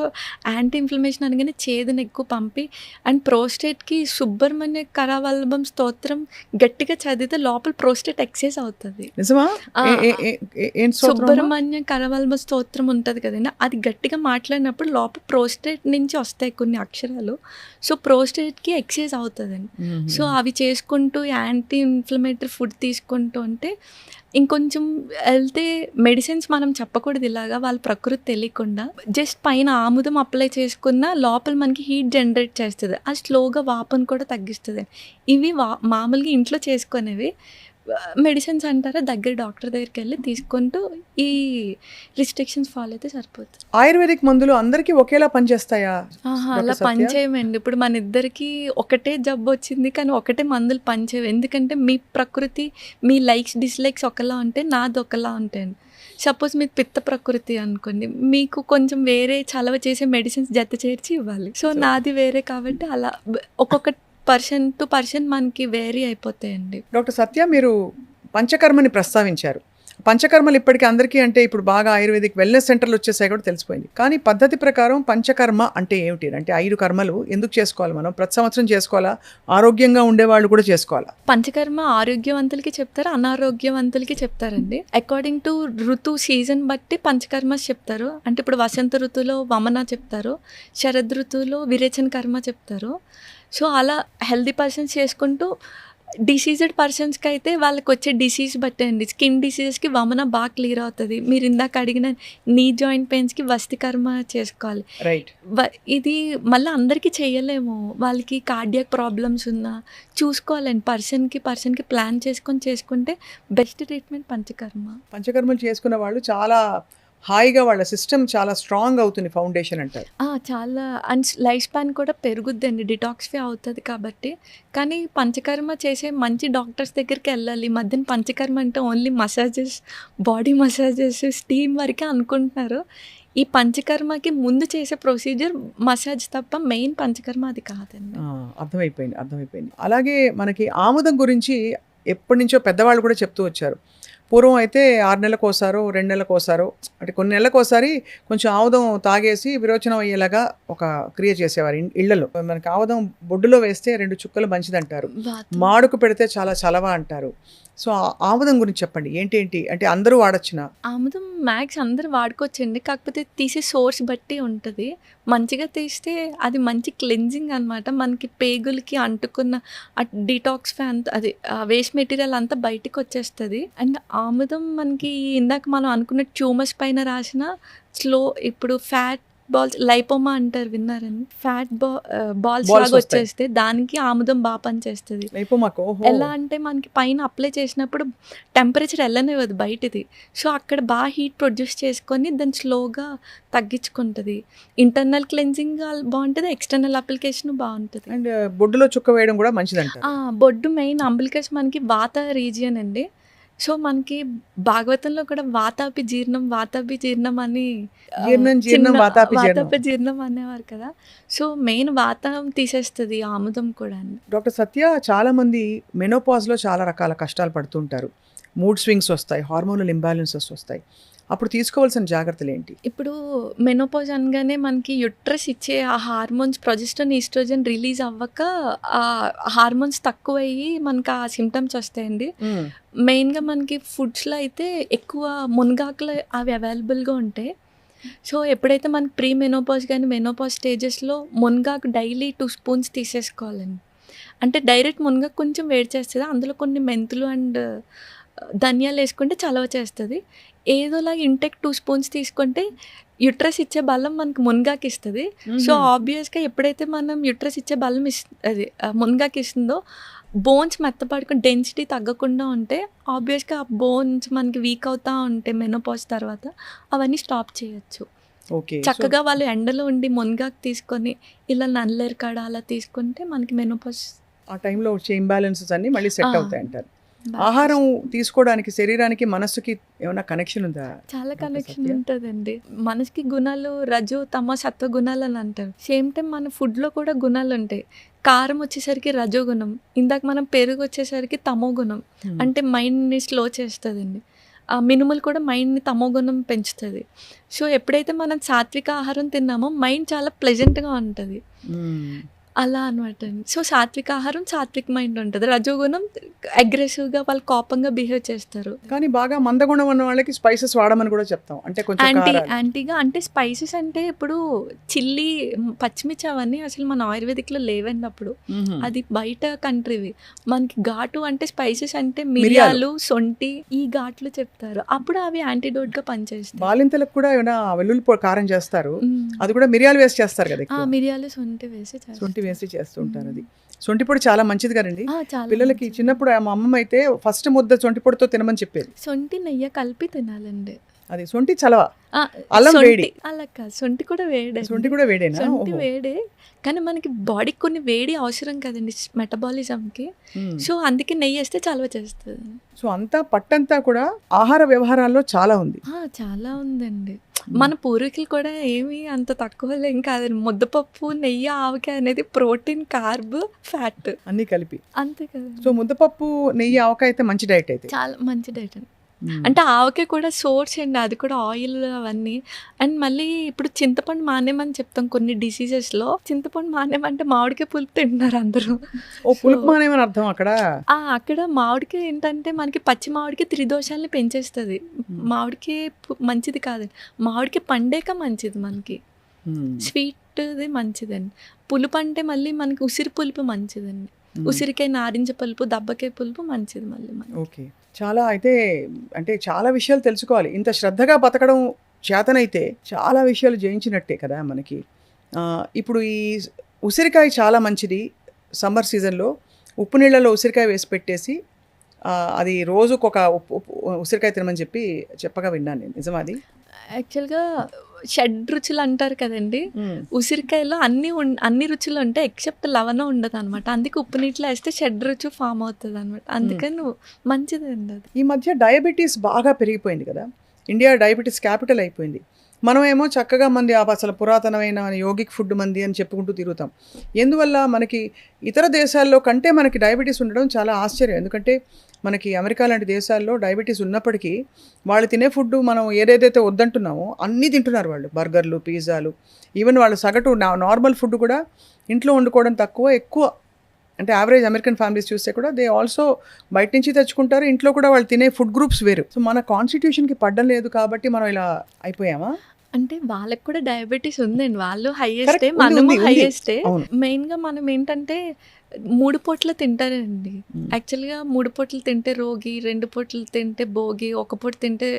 యాంటీ ఇన్ఫ్లమేషన్ అనగానే చేదుని ఎక్కువ పంపి, అండ్ ప్రోస్టేట్కి సుబ్రహ్మణ్య కరవల్లభం స్తోత్రం గట్టిగా చదివితే లోపల ప్రోస్టేట్ ఎక్సైజ్ అవుతుంది. సుబ్రహ్మణ్య కరవల్లభ స్తోత్రం ఉంటుంది కదండి, అది గట్టిగా మాట్లాడినప్పుడు లోపల ప్రోస్టేట్ నుంచి వస్తాయి కొన్ని అక్షరాలు. సో ప్రోస్టేట్కి ఎక్సైజ్ అవుతుందండి. సో అవి చేసుకుంటూ యాంటీ ఇన్ఫ్లమేటరీ ఫుడ్ తీసుకుంటూ ఉంటే ఇంకొంచెం వెళ్తే మెడిసిన్స్ మనం చెప్పకూడదు ఇలాగా, వాళ్ళ ప్రకృతి తెలియకుండా. జస్ట్ పైన ఆముదం అప్లై చేసుకున్న లోపల మనకి హీట్ జనరేట్ చేస్తుంది, అది స్లోగా వాపును కూడా తగ్గిస్తుంది. ఇవి మామూలుగా ఇంట్లో చేసుకునేవి. మెడిసిన్స్ అంటారా, దగ్గర డాక్టర్ దగ్గరికి వెళ్ళి తీసుకుంటూ ఈ రిస్ట్రిక్షన్స్ ఫాలో అయితే సరిపోతుంది. ఆయుర్వేదిక్ మందులు అందరికీ ఒకేలా పనిచేస్తాయా? అలా పనిచేయమండి. ఇప్పుడు మన ఇద్దరికి ఒకటే జబ్బు వచ్చింది కానీ ఒకటే మందులు పనిచేయవు. ఎందుకంటే మీ ప్రకృతి, మీ లైక్స్ డిస్లైక్స్ ఒకలా ఉంటే నాది ఒకలా ఉంటాయండి. సపోజ్ మీకు పిత్త ప్రకృతి అనుకోండి, మీకు కొంచెం వేరే చలవ చేసే మెడిసిన్స్ జత చేర్చి ఇవ్వాలి. సో నాది వేరే కాబట్టి అలా ఒక్కొక్క పర్సన్ టు పర్సన్ మనకి వేరీ అయిపోతాయండి. డాక్టర్ సత్య, మీరు పంచకర్మని ప్రస్తావించారు. పంచకర్మలు ఇప్పటికీ అందరికీ అంటే ఇప్పుడు బాగా ఆయుర్వేదిక్ వెల్నెస్ సెంటర్లు వచ్చేసాయి కూడా తెలిసిపోయింది. కానీ పద్ధతి ప్రకారం పంచకర్మ అంటే ఏమిటి అంటే 5 కర్మలు ఎందుకు చేసుకోవాలి, మనం ప్రతి సంవత్సరం చేసుకోవాలా, ఆరోగ్యంగా ఉండేవాళ్ళు కూడా చేసుకోవాలా? పంచకర్మ ఆరోగ్యవంతులకి చెప్తారు, అనారోగ్యవంతులకి చెప్తారండి. అకార్డింగ్ టు ఋతు సీజన్ బట్టి పంచకర్మస్ చెప్తారు. అంటే ఇప్పుడు వసంత ఋతువులో వమన చెప్తారు, శరద్ ఋతువులో విరేచన కర్మ చెప్తారు. సో అలా హెల్దీ పర్సన్స్ చేసుకుంటూ డిసీజ్డ్ పర్సన్స్కి అయితే వాళ్ళకి వచ్చే డిసీజ్ బట్టే అండి. స్కిన్ డిసీజెస్కి వమన బాగా క్లియర్ అవుతుంది. మీరు ఇందాక అడిగిన నీ జాయింట్ పెయిన్స్కి వస్తి కర్మ చేసుకోవాలి. రైట్. ఇది మళ్ళీ అందరికీ చేయలేము. వాళ్ళకి కార్డియాక్ ప్రాబ్లమ్స్ ఉన్నా చూసుకోవాలండి. పర్సన్కి ప్లాన్ చేసుకుంటే బెస్ట్ ట్రీట్మెంట్ పంచకర్మ. పంచకర్మలు చేసుకున్న వాళ్ళు చాలా హాయిగా వాళ్ళ సిస్టమ్ చాలా స్ట్రాంగ్ అవుతుంది, ఫౌండేషన్ అంటారు. చాలా అండ్ లైఫ్ స్పాన్ కూడా పెరుగుద్దండి, డిటాక్స్ఫై అవుతుంది కాబట్టి. కానీ పంచకర్మ చేసే మంచి డాక్టర్స్ దగ్గరికి వెళ్ళాలి. ఈ మధ్యన పంచకర్మ అంటే only massages, body massages, steam వరకే అనుకుంటున్నారు. ఈ పంచకర్మకి ముందు చేసే ప్రొసీజర్ మసాజ్ తప్ప మెయిన్ పంచకర్మ అది కాదండి. అర్థమైపోయింది. అలాగే మనకి ఆముదం గురించి ఎప్పటి నుంచో పెద్దవాళ్ళు కూడా చెప్తూ వచ్చారు. పూర్వం అయితే 6 నెలలకోసారో 2 నెలలకోసారో అంటే కొన్ని నెలలకోసారి కొంచెం ఆముదం తాగేసి విరోచనం అయ్యేలాగా ఒక క్రియ చేసేవారు ఇళ్లలో. మనకి ఆముదం బొడ్డులో వేస్తే 2 చుక్కలు మంచిదంటారు, మాడుకు పెడితే చాలా చలవ అంటారు. సో ఆముదం గురించి చెప్పండి, ఏంటి అంటే అందరూ వాడచ్చునా? ఆముదం మ్యాక్స్ అందరూ వాడుకోవచ్చండి, కాకపోతే తీసే సోర్స్ బట్టి ఉంటుంది. మంచిగా తీస్తే అది మంచి క్లెన్జింగ్ అనమాట. మనకి పేగులకి అంటుకున్న డిటాక్స్ఫై అంత అది వేస్ట్ మెటీరియల్ అంతా బయటికి వచ్చేస్తుంది. అండ్ ఆముదం మనకి ఇందాక మనం అనుకున్న ట్యూమర్స్ పైన రాసిన ఇప్పుడు ఫ్యాట్ బాల్స్, లైపోమా అంటారు, విన్నారని? ఫ్యాట్ బాల్స్ లాగా వచ్చేస్తే దానికి ఆముదం బాగా పనిచేస్తుంది. ఎలా అంటే మనకి పైన అప్లై చేసినప్పుడు టెంపరేచర్ వెళ్ళనివ్వదు బయటిది. సో అక్కడ బాగా హీట్ ప్రొడ్యూస్ చేసుకొని దాన్ని స్లోగా తగ్గించుకుంటుంది. ఇంటర్నల్ క్లెన్జింగ్ బాగుంటుంది, ఎక్స్టర్నల్ అప్లికేషన్ బాగుంటుంది. అండ్ బొడ్డులో చుక్క వేయడం కూడా మంచిదంట. బొడ్డు మెయిన్ అంబిలికస్ మనకి వాత రీజియన్ అండి. సో మనకి భాగవతంలో కూడా వాతాపి జీర్ణం అని వాతాపి జీర్ణం అనేవారు కదా. సో మెయిన్ వాతం తీసేస్తుంది ఆముదం కూడా. డాక్టర్ సత్య, చాలా మంది మెనోపాజ్లో చాలా రకాల కష్టాలు పడుతుంటారు. మూడ్ స్వింగ్స్ వస్తాయి, హార్మోనల్ ఇంబ్యాలెన్సెస్ వస్తాయి. అప్పుడు తీసుకోవాల్సిన జాగ్రత్తలు ఏంటి? ఇప్పుడు మెనోపాజ్ అనగానే మనకి యుట్రస్ ఇచ్చే ఆ హార్మోన్స్ ప్రొజెస్టరాన్, ఈస్ట్రోజన్ రిలీజ్ అవ్వక ఆ హార్మోన్స్ తక్కువయ్యి మనకి ఆ సిమ్టమ్స్ వస్తాయండి. మెయిన్గా మనకి ఫుడ్స్లో అయితే ఎక్కువ మునగాకులు అవి అవైలబుల్గా ఉంటాయి. సో ఎప్పుడైతే మనకి ప్రీ మెనోపాజ్ కానీ మెనోపాజ్ స్టేజెస్లో మునగాకు డైలీ 2 స్పూన్స్ తీసేసుకోవాలండి. అంటే డైరెక్ట్ మునగాకు కొంచెం వేడి చేస్తుంది, అందులో కొన్ని మెంతులు అండ్ ధనియాలు వేసుకుంటే చలవ చేస్తుంది. ఏదోలాగా ఇంటెక్ 2 స్పూన్స్ తీసుకుంటే యుట్రస్ ఇచ్చే బలం మనకి మునగాకు ఇస్తుంది. సో ఆబ్వియస్గా ఎప్పుడైతే మనం యుట్రస్ ఇచ్చే బలం అది మునగాకు ఇస్తుందో బోన్స్ మెత్తపడుకుని డెన్సిటీ తగ్గకుండా ఉంటే ఆబ్వియస్గా ఆ బోన్స్ మనకి వీక్ అవుతూ ఉంటే మెనోపాజ్ తర్వాత అవన్నీ స్టాప్ చేయొచ్చు. చక్కగా వాళ్ళు ఎండలో ఉండి మునగాకు తీసుకొని ఇలా నల్లేరు కాడ అలా తీసుకుంటే మనకి మెనోపాజ్ ఆ టైంలో వచ్చే ఇంబ్యాలెన్సెస్ అన్ని మళ్ళీ సెట్ అవుతాయి అంటారు. ఆహారం తీసుకోవడానికి శరీరానికి మనస్సుకి ఏమైనా కనెక్షన్ ఉందా? చాలా కనెక్షన్ ఉంటుందండి. మనసుకి గుణాలు రజో తమ సత్వ గుణాలు అని అంటారు. సేమ్ టైం మన ఫుడ్లో కూడా గుణాలు ఉంటాయి. కారం వచ్చేసరికి రజోగుణం, ఇందాక మనం పెరుగు వచ్చేసరికి తమో గుణం, అంటే మైండ్ని స్లో చేస్తుందండి. ఆ మినుములు కూడా మైండ్ని తమో గుణం పెంచుతుంది. సో ఎప్పుడైతే మనం సాత్విక ఆహారం తిన్నామో మైండ్ చాలా ప్లెజెంట్గా ఉంటుంది. అలా అనమాట అండి. సో సాత్విక ఆహారం సాత్విక్ మైండ్ ఉంటుంది. రజోగుణం అగ్రెసివ్గా వాళ్ళు కోపంగా బిహేవ్ చేస్తారు. కానీ బాగా మందగుణం ఉన్న వాళ్ళకి స్పైసెస్ వాడమని కూడా చెప్తాం. అంటే యాంటీగా అంటే స్పైసెస్ అంటే ఇప్పుడు చిల్లీ, పచ్చిమిర్చి అవన్నీ అసలు మన ఆయుర్వేదిక్లో లేవండి. అప్పుడు అది బయట కంట్రీవి. మనకి ఘాటు అంటే స్పైసెస్ అంటే మిరియాలు, సొంటి, ఈ ఘాట్లు చెప్తారు. అప్పుడు అవి యాంటీడోట్గా పనిచేస్తాయి. బాలింతలకు కూడా ఏమైనా వెల్లుల్లి కారం చేస్తారు, అది కూడా మిరియాలు వేసి చేస్తారు కదా. మిరియాలు సొంటి వేసి చేస్తుంటారు. అది సొంటి పొడి చాలా మంచిది కదండి పిల్లలకి. చిన్నప్పుడు మా అమ్మమ్మ అయితే ఫస్ట్ ముద్ద సొంటి పొడితో తినమని చెప్పేది. సొంటి నెయ్యి కలిపి తినాలండి. అది సొంటి చలవ, అల్లం వేడి. అలా కాదు, సొంటి కూడా వేడే. సొంటి కూడా వేడేనా? సొంటి వేడే, కానీ మనకి బాడీకి కొన్ని వేడి అవసరం కదండి మెటబాలిజంకి. సో అందుకే నెయ్యి వేస్తే చలవ చేస్తుంది. సో అంతా పట్టంతా కూడా ఆహార వ్యవహారాల్లో చాలా ఉంది. చాలా ఉందండి. మన పూర్వీకులు కూడా ఏమీ అంత తక్కువ ఏం కాదండి. ముద్దపప్పు, నెయ్యి, ఆవకాయ అనేది ప్రోటీన్, కార్బ్, ఫ్యాట్ అన్నీ కలిపి. అంతే కదా. సో ముద్దపప్పు, నెయ్యి, ఆవకాయ అయితే మంచి డైట్ అయితే. చాలా మంచి డైట్ అండి. అంటే ఆవకాయ కూడా సోర్స్ అండి, అది కూడా ఆయిల్ అవన్నీ. అండ్ మళ్ళీ ఇప్పుడు చింతపండు మానేమని చెప్తాం కొన్ని డిసీజెస్లో. చింతపండు మానేమంటే మామిడికాయ పులుపు తింటున్నారు అందరూ. ఓ పులుపు మానేమని అర్థం అక్కడ. అక్కడ మామిడికాయ ఏంటంటే మనకి పచ్చి మామిడికాయ త్రిదోషాలని పెంచేస్తుంది. మామిడికాయ మంచిది కాదండి, మామిడికాయ పండేక మంచిది మనకి. స్వీట్ది మంచిదండి. పులుపు అంటే మళ్ళీ మనకి ఉసిరి పులుపు మంచిదండి. ఉసిరికాయ, నారింజ పులుపు, దబ్బకాయ పులుపు మంచిది మళ్ళీ మనకి. ఓకే, చాలా అయితే అంటే చాలా విషయాలు తెలుసుకోవాలి. ఇంత శ్రద్ధగా బతకడం చేతనైతే చాలా విషయాలు జయించినట్టే కదా మనకి. ఇప్పుడు ఈ ఉసిరికాయ చాలా మంచిది. సమ్మర్ సీజన్లో ఉప్పు నీళ్ళలో ఉసిరికాయ వేసి పెట్టేసి అది రోజుకు ఒక ఉసిరికాయ తినమని చెప్పగా విన్నాను నేను. నిజమా అది? యాక్చువల్గా షడ్ రుచులు అంటారు కదండి, ఉసిరికాయలో అన్ని రుచులు ఉంటాయి ఎక్సెప్ట్ లవణం ఉండదు అనమాట. అందుకే ఉప్పు నీటిలో వేస్తే షడ్ రుచి ఫామ్ అవుతుంది అనమాట. అందుకని మంచిది అండి అది. ఈ మధ్య డయాబెటీస్ బాగా పెరిగిపోయింది కదా, ఇండియా డయాబెటీస్ క్యాపిటల్ అయిపోయింది. మనమేమో చక్కగా మంది అసలు పురాతనమైన యోగిక్ ఫుడ్ మంది అని చెప్పుకుంటూ తిరుగుతాం. ఎందువల్ల మనకి ఇతర దేశాల్లో కంటే మనకి డయాబెటీస్ ఉండడం చాలా ఆశ్చర్యం. ఎందుకంటే మనకి అమెరికా లాంటి దేశాల్లో డయాబెటీస్ ఉన్నప్పటికీ వాళ్ళు తినే ఫుడ్ మనం ఏదైతే వద్దంటున్నామో అన్నీ తింటున్నారు వాళ్ళు. బర్గర్లు, పిజ్జాలు, ఈవెన్ వాళ్ళ సగటు నార్మల్ ఫుడ్ కూడా ఇంట్లో వండుకోవడం ఎక్కువ. అంటే యావరేజ్ అమెరికన్ ఫ్యామిలీస్ చూస్తే కూడా దే ఆల్సో బయట నుంచి తెచ్చుకుంటారు. ఇంట్లో కూడా వాళ్ళు తినే ఫుడ్ గ్రూప్స్ వేరు. సో మన కాన్స్టిట్యూషన్కి పడ్డం లేదు కాబట్టి మనం ఇలా అయిపోయామా? అంటే వాళ్ళకి కూడా డయాబెటీస్ ఉందండి, వాళ్ళు హైయెస్టే, మనము హైయెస్టే. మెయిన్గా మనం ఏంటంటే 3 పూట్ల తింటారండి. యాక్చువల్గా 3 పూటలు తింటే రోగి, 2 పూటలు తింటే భోగి, 1 పూట తింటే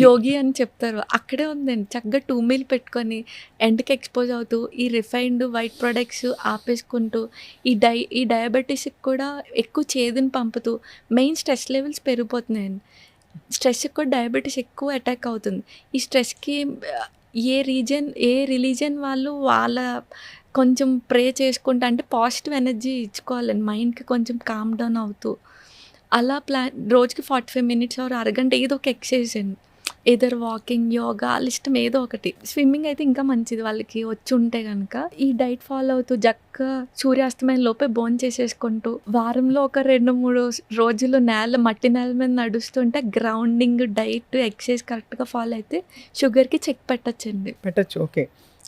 యోగి అని చెప్తారు. అక్కడే ఉందండి. చక్కగా 2 మీల్ పెట్టుకొని ఎండకి ఎక్స్పోజ్ అవుతూ ఈ రిఫైన్డ్ వైట్ ప్రొడక్ట్స్ ఆపేసుకుంటూ ఈ డయాబెటీస్కి కూడా ఎక్కువ చేదుని పంపుతూ మెయిన్ స్ట్రెస్ లెవెల్స్ పెరిగిపోతున్నాయండి. స్ట్రెస్కి కూడా డయాబెటీస్ ఎక్కువ అటాక్ అవుతుంది. ఈ స్ట్రెస్కి ఏ రిలీజన్ వాళ్ళ కొంచెం ప్రే చేసుకుంటా, అంటే పాజిటివ్ ఎనర్జీ ఇచ్చుకోవాలండి మైండ్కి, కొంచెం కామ్ డౌన్ అవుతూ అలా రోజుకి 45 మినిట్స్ ఆర్ అరగంట ఏదో ఒక ఎక్సర్సైజ్ అండి. ఏదర్ వాకింగ్, యోగా, వాళ్ళ ఇష్టం ఏదో ఒకటి. స్విమ్మింగ్ అయితే ఇంకా మంచిది వాళ్ళకి వచ్చి ఉంటే కనుక. ఈ డైట్ ఫాలో అవుతూ చక్కగా సూర్యాస్తమయం లోపే భోజనం చేసేసుకుంటూ వారంలో ఒక 2-3 రోజులు మట్టి నేల మీద నడుస్తుంటే గ్రౌండింగ్, డైట్, ఎక్సర్సైజ్ కరెక్ట్గా ఫాలో అయితే షుగర్కి చెక్ పెట్టచ్చు. ఓకే.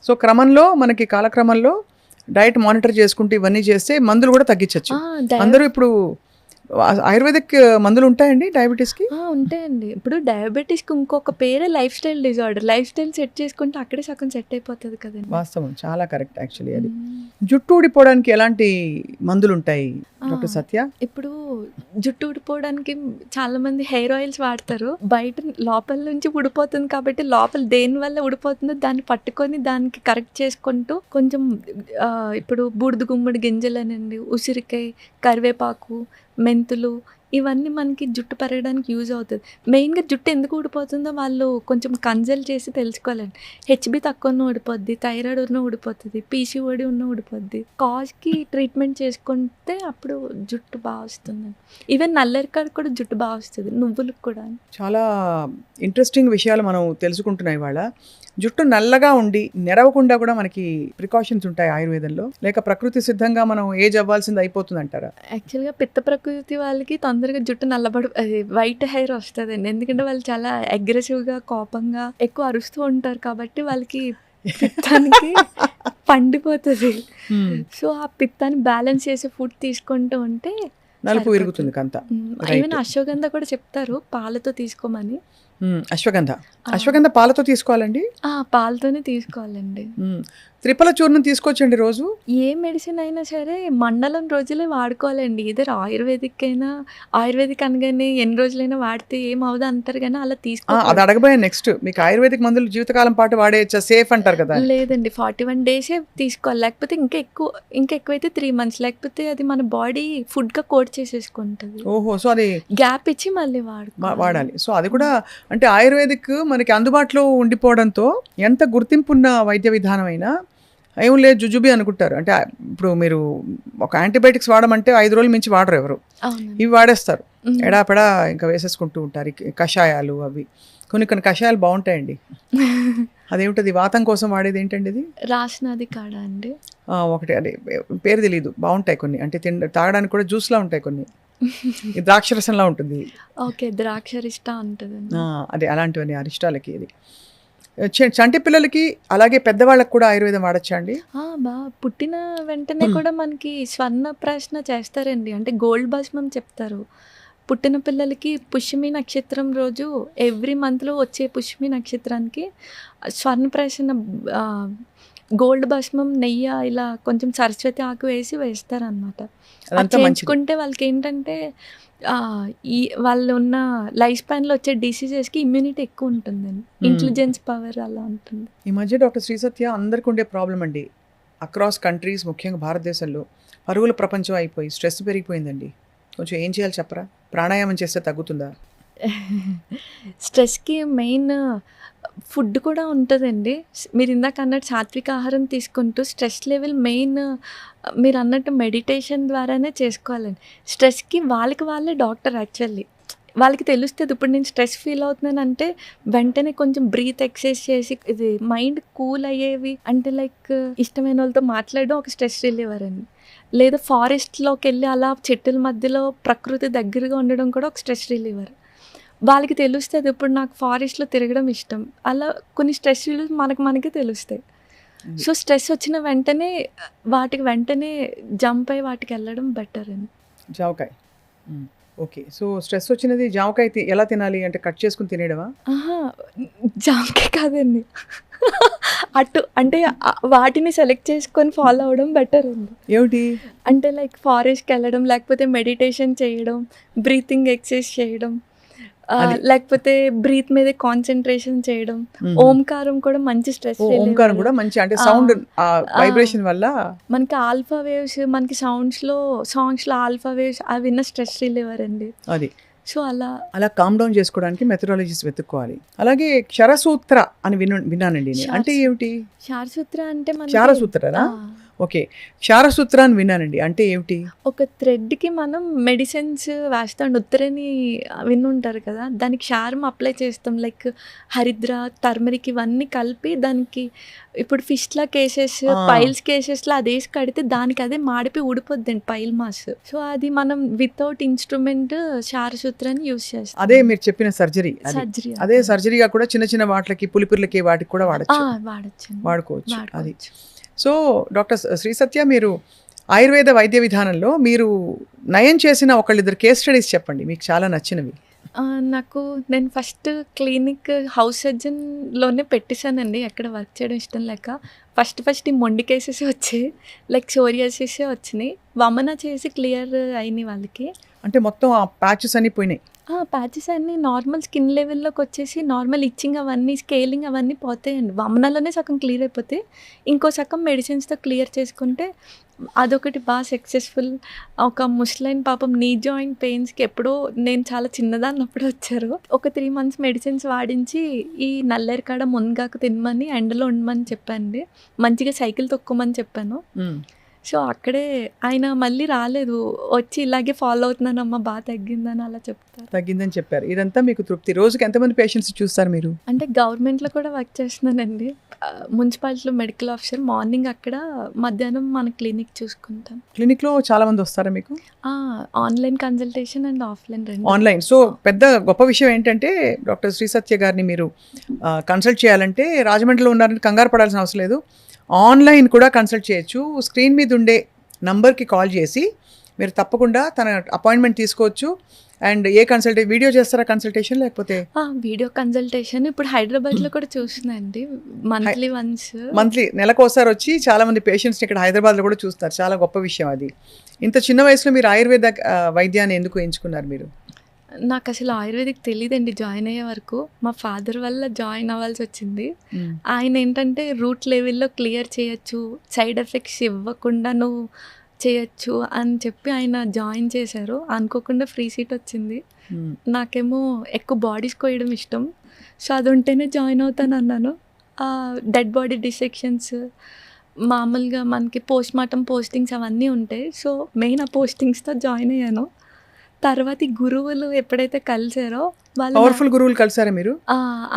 సో క్రమంలో మనకి కాలక్రమంలో డైట్ మానిటర్ చేసుకుంటూ ఇవన్నీ చేస్తే మందులు కూడా తగ్గించవచ్చు. అందరూ ఇప్పుడు ఆయుర్వేదిక్ మందులు ఉంటాయండి డయాబెటీస్కి? ఉంటాయండి. ఇప్పుడు డయాబెటీస్కి ఇంకొక పేరే life style disorder. Life style set చేసుకుంటే అక్కడే సగం సెట్ అయిపోతుంది కదండి. వాస్తవం, చాలా కరెక్ట్ యాక్చువల్లీ అది. జుట్టు ఊడిపోవడానికి ఎలాంటి మందులు ఉంటాయి డాక్టర్ సత్య? ఇప్పుడు జుట్టు ఊడిపోవడానికి చాలా మంది హెయిర్ ఆయిల్స్ వాడతారు. బయట లోపల నుంచి ఊడిపోతుంది కాబట్టి లోపల దేని వల్ల ఊడిపోతుందో దాన్ని పట్టుకొని దానికి కరెక్ట్ చేసుకుంటూ కొంచెం ఇప్పుడు బూడిద గుమ్మడి గింజలనండి, ఉసిరికాయ, కరివేపాకు, మెంతులు, ఇవన్నీ మనకి జుట్టు పెరగడానికి యూజ్ అవుతుంది. మెయిన్గా జుట్టు ఎందుకు ఊడిపోతుందో వాళ్ళు కొంచెం కన్సల్ట్ చేసి తెలుసుకోవాలండి. హెచ్బి తక్కువ ఉన్న ఊడిపోద్ది, థైరాయిడ్ ఉన్న ఊడిపోతుంది, పీసీఓడి ఉన్న ఊడిపోద్ది. కాజ్కి ట్రీట్మెంట్ చేసుకుంటే అప్పుడు జుట్టు బాగా వస్తుంది. ఈవెన్ నల్లరికాడ కూడా జుట్టు బాగా వస్తుంది, నువ్వులకు కూడా. చాలా ఇంట్రెస్టింగ్ విషయాలు మనం తెలుసుకుంటున్నాయి ఇవాళ. జుట్టు నల్లగా ఉండి నెరవకుండా కూడా మనకి ప్రికాషన్స్ ఉంటాయి ఆయుర్వేదంలో, లేక ప్రకృతి సిద్ధంగా మనం ఏజ్ అవ్వాల్సింది అయిపోతుంది అంటారా? యాక్చువల్గా పిత్త ప్రకృతి వాళ్ళకి తొందరగా జుట్టు వైట్ హెయిర్ వస్తుందండి. ఎందుకంటే వాళ్ళు చాలా అగ్రెసివ్గా, కోపంగా ఎక్కువ అరుస్తూ ఉంటారు కాబట్టి వాళ్ళకి పిత్తానికి పండిపోతుంది. సో ఆ పిత్తాన్ని బ్యాలెన్స్ చేసే ఫుడ్ తీసుకుంటూ ఉంటే నలుపు విరుగుతుంది కంత. ఈవెన్ అశ్వగంధ కూడా చెప్తారు పాలతో తీసుకోమని. అశ్వగంధ పాలతో తీసుకోవాలండి? పాలతోనే తీసుకోవాలండి. త్రిఫల చూర్ణం తీసుకోవచ్చండి రోజు? ఏ మెడిసిన్ అయినా సరే మండలం రోజులే వాడుకోవాలండి. ఇద్దరు ఆయుర్వేదిక్ అనగానే ఎన్ని రోజులైనా వాడితే ఏమవుదా అంటారు కానీ అలా అది అడగబోయే. నెక్స్ట్, మీకు ఆయుర్వేదిక్ మందులు జీవితకాలం పాటు వాడేయచ్చా, సేఫ్ అంటారు కదా? లేదండి, 41 డేసే తీసుకోవాలి. లేకపోతే ఇంకా ఎక్కువైతే 3 months, లేకపోతే అది మన బాడీ ఫుడ్గా కోట్ చేసేసుకుంటుంది. ఓహో, సో అది గ్యాప్ ఇచ్చి మళ్ళీ వాడాలి. సో అది కూడా అంటే ఆయుర్వేదిక్ మనకి అందుబాటులో ఉండిపోవడంతో ఎంత గుర్తింపున్న వైద్య విధానం అయినా ఏం లేదు జుజుబి అనుకుంటారు. అంటే ఇప్పుడు మీరు ఒక యాంటీబయాటిక్స్ వాడమంటే 5 రోజుల మించి వాడరు ఎవరు. ఇవి వాడేస్తారు, ఎడాపెడా ఇంకా వేసేసుకుంటూ ఉంటారు. కషాయాలు, అవి కొన్ని కషాయాలు బాగుంటాయండి. అదేమిటది వాతం కోసం వాడేది ఏంటండి ఇది? రాసినది కాడ అండి. ఒకటి అదే పేరు తెలీదు. బావుంటాయి కొన్ని. అంటే తాగడానికి కూడా జ్యూస్‌లా ఉంటాయి కొన్ని. ఈ ద్రాక్షరసంలా ఉంటుంది. ఓకే. ద్రాక్షరిష్ట ఉంటదండి. అదే అలాంటివన్నీ అరిష్టాలకి ఇది. చంటి పిల్లలకి అలాగే పెద్దవాళ్ళకి కూడా ఆయుర్వేదం వాడొచ్చా అండి? పుట్టిన వెంటనే కూడా మనకి స్వర్ణప్రాశన చేస్తారండి. అంటే గోల్డ్ భస్మం చెప్తారు. పుట్టిన పిల్లలకి పుష్యమి నక్షత్రం రోజు ఎవ్రీ మంత్‌లో వచ్చే పుష్యమి నక్షత్రానికి స్వర్ణప్రాశన గోల్డ్ భస్మం, నెయ్యి ఇలా కొంచెం సరస్వతి ఆకు వేస్తారనమాట. అది అదంతా మంచిది. చేయించుకుంటే వాళ్ళకేంటంటే ఈ వాళ్ళు ఉన్న లైఫ్ స్పాన్‌లో వచ్చే డిసీజెస్‌కి ఇమ్యూనిటీ ఎక్కువ ఉంటుందండి. ఇంటెలిజెన్స్ పవర్ అలా ఉంటుంది. ఈ మధ్య డాక్టర్ శ్రీ సత్య అందరికి ఉండే ప్రాబ్లం అండి. అక్రాస్ కంట్రీస్ ముఖ్యంగా భారతదేశంలో పరుగుల ప్రపంచం అయిపోయి స్ట్రెస్ పెరిగిపోయిందండి. కొంచెం ఏం చేయాలి చెప్పరా? ప్రాణాయామం చేస్తే తగ్గుతుందా? స్ట్రెస్‌కి మెయిన్ ఫుడ్ కూడా ఉంటదండి. మీరు ఇందాక అన్నట్టు సాత్విక ఆహారం తీసుకుంటూ స్ట్రెస్ లెవెల్ మెయిన్ మీరు అన్నట్టు మెడిటేషన్ ద్వారానే చేసుకోవాలండి. స్ట్రెస్‌కి వాళ్ళకి వాళ్ళే డాక్టర్ యాక్చువల్లీ. వాళ్ళకి తెలుస్తది. ఇప్పుడు నేను స్ట్రెస్ ఫీల్ అవుతున్నానంటే వెంటనే కొంచెం బ్రీత్ ఎక్సర్సైజ్ చేసి ఇది మైండ్ కూల్ అయ్యేవి అంటే లైక్ ఇష్టమైన వాళ్ళతో మాట్లాడడం ఒక స్ట్రెస్ రిలీవర్ అండి. లేదా ఫారెస్ట్‌లోకి వెళ్ళి అలా చెట్టుల మధ్యలో ప్రకృతి దగ్గరగా ఉండడం కూడా ఒక స్ట్రెస్ రిలీవర్. వాళ్ళకి తెలుస్తది. ఇప్పుడు నాకు ఫారెస్ట్‌లో తిరగడం ఇష్టం. అలా కొన్ని స్ట్రెస్ రిలీఫ్ మనకే తెలుస్తాయి. సో, స్ట్రెస్ వచ్చిన వెంటనే వాటికి వెంటనే జంప్ అయ్యి వాటికెళ్ళడం బెటర్ అండి. జామకాయ. ఓకే. సో, స్ట్రెస్ వచ్చినది జామకాయ ఎలా తినాలి? అంటే కట్ చేసుకొని తినేయడమా? జామకాయ కాదండి. అంటే వాటిని సెలెక్ట్ చేసుకొని ఫాలో అవ్వడం బెటర్ అండి. ఏమిటి? అంటే లైక్ ఫారెస్ట్‌కెళ్ళడం, లేకపోతే మెడిటేషన్ చేయడం, బ్రీతింగ్ ఎక్సర్సైజ్ చేయడం, లేకపోతే బ్రీత్ మీదే కాన్సంట్రేషన్ చేయడం. ఓంకారం కూడా మంచి స్ట్రెస్ ఓంకారం కూడా మంచి అంటే సౌండ్ వైబ్రేషన్ వల్ల మనకి ఆల్ఫా వేవ్స్ మనకి సాంగ్స్‌లో ఆల్ఫా వేవ్స్ అవి విన్న స్ట్రెస్ రిలీవర్ అండి. అది. సో, అలా కామ్ డౌన్ చేసుకోవడానికి మెథడాలజీస్ వెతుక్కోవాలి. అలాగే క్షరసూత్ర అని విన్నానండి నేను. అంటే ఏమిటి? క్షారసూత్ర అంటే క్షారసూత్రనా? ఓకే. క్షారసూత్ర అని విన్నానండి. అంటే ఏమిటి? ఒక థ్రెడ్‌కి మనం మెడిసిన్స్ వేస్తాం. ఉత్తరేని వినుంటారు కదా! దానికి క్షారం అప్లై చేస్తాం. లైక్ హరిద్ర, టర్మరిక్ ఇవన్నీ కలిపి దానికి ఇప్పుడు ఫిస్ట్‌లా కేసెస్, పైల్స్ కేసెస్‌లో అదేసి కడితే దానికి అదే మాడిపోయి ఊడిపోద్దండి పైల్ మాస్. సో, అది మనం వితౌట్ ఇన్‌స్ట్రుమెంట్ క్షారసూత్రాన్ని యూజ్ చేస్తాం. అదే మీరు చెప్పిన సర్జరీ. అదే సర్జరీగా కూడా చిన్న చిన్న వాటికి పులిపిర్లకి వాటికి కూడా వాడుకోవచ్చు. అది. సో, డాక్టర్ శ్రీ సత్య మీరు ఆయుర్వేద వైద్య విధానంలో మీరు నయం చేసిన ఒకళ్ళిద్దరు కేస్ స్టడీస్ చెప్పండి మీకు చాలా నచ్చినవి. నేను ఫస్ట్ క్లినిక్ హౌస్ సర్జన్‌లోనే పెట్టేశానండి. ఎక్కడ వర్క్ చేయడం ఇష్టం లేక. ఫస్ట్ ఈ మొండి కేసెస్ వచ్చాయి. లైక్ సోరియాసిసే వచ్చినాయి. వమన చేసి క్లియర్ అయినాయి వాళ్ళకి. అంటే మొత్తం ఆ ప్యాచెస్ అన్నీ పోయినాయి. ప్యాచెస్ అన్నీ నార్మల్ స్కిన్ లెవెల్లోకి వచ్చేసి నార్మల్ ఇచ్చింగ్ అవన్నీ స్కేలింగ్ అవన్నీ పోతాయండి. వమనలోనే సగం క్లియర్ అయిపోతాయి. ఇంకో సగం మెడిసిన్స్‌తో క్లియర్ చేసుకుంటే అదొకటి బాగా సక్సెస్ఫుల్. ఒక ముసలైన పాపం నీ జాయింట్ పెయిన్స్‌కి ఎప్పుడో నేను చాలా చిన్నదాన్నప్పుడు వచ్చారు. ఒక 3 మంత్స్ మెడిసిన్స్ వాడించి ఈ నల్లేరుకాడ మునగాకు తినమని ఎండలో ఉండమని చెప్పానండి. మంచిగా సైకిల్ తొక్కమని చెప్పాను. సో, అక్కడే ఆయన మళ్ళీ రాలేదు. వచ్చి ఇలాగే ఫాలో అవుతున్నానమ్మా బాగా తగ్గిందని అలా చెప్తారు. తగ్గిందని చెప్పారు. ఇదంతా మీకు తృప్తి. రోజుకి ఎంతమంది పేషెంట్స్ చూస్తారు మీరు? అంటే గవర్నమెంట్‌లో కూడా వర్క్ చేస్తున్నానండి. మున్సిపాలిటీలో మెడికల్ ఆఫీసర్. మార్నింగ్ అక్కడ, మధ్యాహ్నం మన క్లినిక్ చూసుకుంటాం. క్లినిక్‌లో చాలా మంది వస్తారా మీకు? ఆన్లైన్ కన్సల్టేషన్ అండ్ ఆఫ్లైన్ రెండు. ఆన్లైన్. సో, పెద్ద గొప్ప విషయం ఏంటంటే డాక్టర్ శ్రీ సత్య గారిని మీరు కన్సల్ట్ చేయాలంటే రాజమండ్రిలో ఉన్నారని కంగారు పడాల్సిన అవసరం లేదు. ఆన్లైన్ కూడా కన్సల్ట్ చేయొచ్చు. స్క్రీన్ మీద ఉండే నంబర్కి కాల్ చేసి మీరు తప్పకుండా తన అపాయింట్మెంట్ తీసుకోవచ్చు. అండ్ వీడియో చేస్తారా కన్సల్టేషన్ లేకపోతే? వీడియో కన్సల్టేషన్ ఇప్పుడు హైదరాబాద్లో కూడా చూస్తున్నానండి. మంత్లీ నెలకోసారి వచ్చి చాలా మంది పేషెంట్స్ని ఇక్కడ హైదరాబాద్లో కూడా చూస్తారు. చాలా గొప్ప విషయం అది. ఇంత చిన్న వయసులో మీరు ఆయుర్వేద వైద్యాన్ని ఎందుకు ఎంచుకున్నారు మీరు? నాకు అసలు ఆయుర్వేదిక్ తెలియదండి జాయిన్ అయ్యే వరకు. మా ఫాదర్ వల్ల జాయిన్ అవ్వాల్సి వచ్చింది. ఆయన ఏంటంటే రూట్ లెవెల్లో క్లియర్ చేయొచ్చు, సైడ్ ఎఫెక్ట్స్ ఇవ్వకుండా నువ్వు చేయొచ్చు అని చెప్పి ఆయన జాయిన్ చేశారు. అనుకోకుండా ఫ్రీ సీట్ వచ్చింది. నాకేమో ఎక్కువ బాడీస్ కోయడం ఇష్టం. సో, అది ఉంటేనే జాయిన్ అవుతాను అన్నాను. డెడ్ బాడీ డిసెక్షన్స్ మామూలుగా మనకి పోస్ట్ మార్టం పోస్టింగ్స్ అవన్నీ ఉంటాయి. సో, మెయిన్ ఆ పోస్టింగ్స్తో జాయిన్ అయ్యాను. తర్వాత ఈ గురువులు ఎప్పుడైతే కలిసారో వాళ్ళు పవర్ఫుల్ గురువులు కలిసారా మీరు?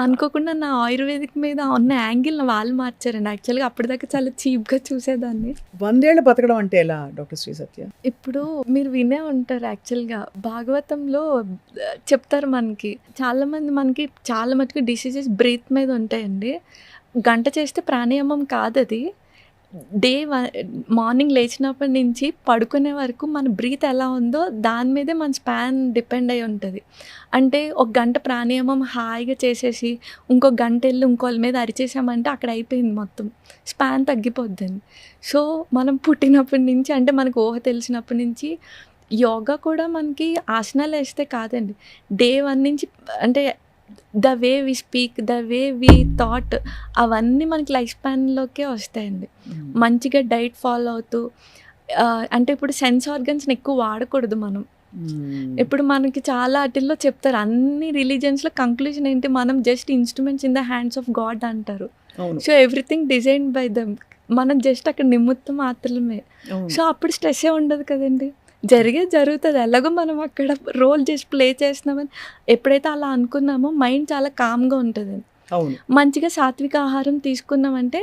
అనుకోకుండా నా ఆయుర్వేదిక్ మీద ఉన్న యాంగిల్ వాళ్ళు మార్చారండి. యాక్చువల్గా అప్పటిదాకా చాలా చీప్గా చూసేదాన్ని. 100 ఏళ్ళు బతకడం అంటే ఎలా డాక్టర్ శ్రీ సత్య? ఇప్పుడు మీరు వినే ఉంటారు యాక్చువల్గా భాగవతంలో చెప్తారు మనకి చాలామంది మనకి చాలా మటుకు డిసీజెస్ బ్రీత్ మీద ఉంటాయండి. గంట చేస్తే ప్రాణాయామం కాదు అది. మార్నింగ్ లేచినప్పటి నుంచి పడుకునే వరకు మన బ్రీత్ ఎలా ఉందో దాని మీదే మన స్పాన్ డిపెండ్ అయి ఉంటుంది. అంటే ఒక గంట ప్రాణాయామం హాయిగా చేసేసి ఇంకో గంట వెళ్ళి ఇంకోళ్ళ మీద అరిచేసామంటే అక్కడ అయిపోయింది మొత్తం, స్పాన్ తగ్గిపోద్దండి. సో మనం పుట్టినప్పటి నుంచి అంటే మనకు ఊహ తెలిసినప్పటి నుంచి యోగా కూడా మనకి ఆసనాలు వేస్తే కాదండి, డే 1 నుంచి అంటే the way we speak, the way we thought అవన్నీ మనకి లైఫ్ స్పాన్లోకే వస్తాయండి. మంచిగా డైట్ ఫాలో అవుతూ అంటే ఇప్పుడు సెన్స్ ఆర్గన్స్ని ఎక్కువ వాడకూడదు మనం. ఇప్పుడు మనకి చాలా వాటిల్లో చెప్తారు అన్ని రిలీజియన్స్లో కంక్లూజన్ ఏంటి, మనం just instruments in the hands of God అంటారు. So everything design by them, మనం జస్ట్ అక్కడ నిమిత్తం మాత్రమే. సో అప్పుడు స్ట్రెస్సే ఉండదు కదండి, జరుగుతుంది ఎలాగో మనం అక్కడ రోల్ చేసి ప్లే చేస్తున్నామని ఎప్పుడైతే అలా అనుకున్నామో మైండ్ చాలా కామ్గా ఉంటుంది. మంచిగా సాత్విక ఆహారం తీసుకున్నామంటే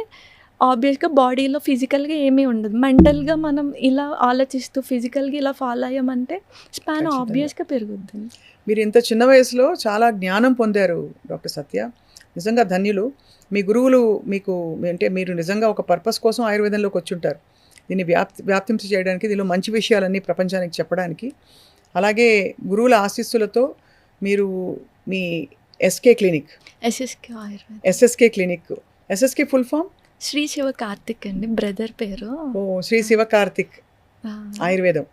ఆబ్వియస్గా బాడీలో ఫిజికల్గా ఏమీ ఉండదు, మెంటల్గా మనం ఇలా ఆలోచిస్తూ ఫిజికల్గా ఇలా ఫాలో అయ్యామంటే స్పాన్ ఆబ్వియస్గా పెరుగుద్ది. మీరు ఇంత చిన్న వయసులో చాలా జ్ఞానం పొందారు డాక్టర్ సత్య, నిజంగా ధన్యులు. మీ గురువులు మీకు అంటే మీరు నిజంగా ఒక పర్పస్ కోసం ఆయుర్వేదంలోకి వచ్చి ఉంటారు, దీన్ని వ్యాప్తించి చేయడానికి, దీనిలో మంచి విషయాలన్నీ ప్రపంచానికి చెప్పడానికి. అలాగే గురువుల ఆశీస్సులతో మీరు మీ SK clinic, SSK clinic, SSK full form Shri Shiva Karthik అండి, బ్రదర్ పేరు. శ్రీ శివ కార్తిక్ ఆయుర్వేదం.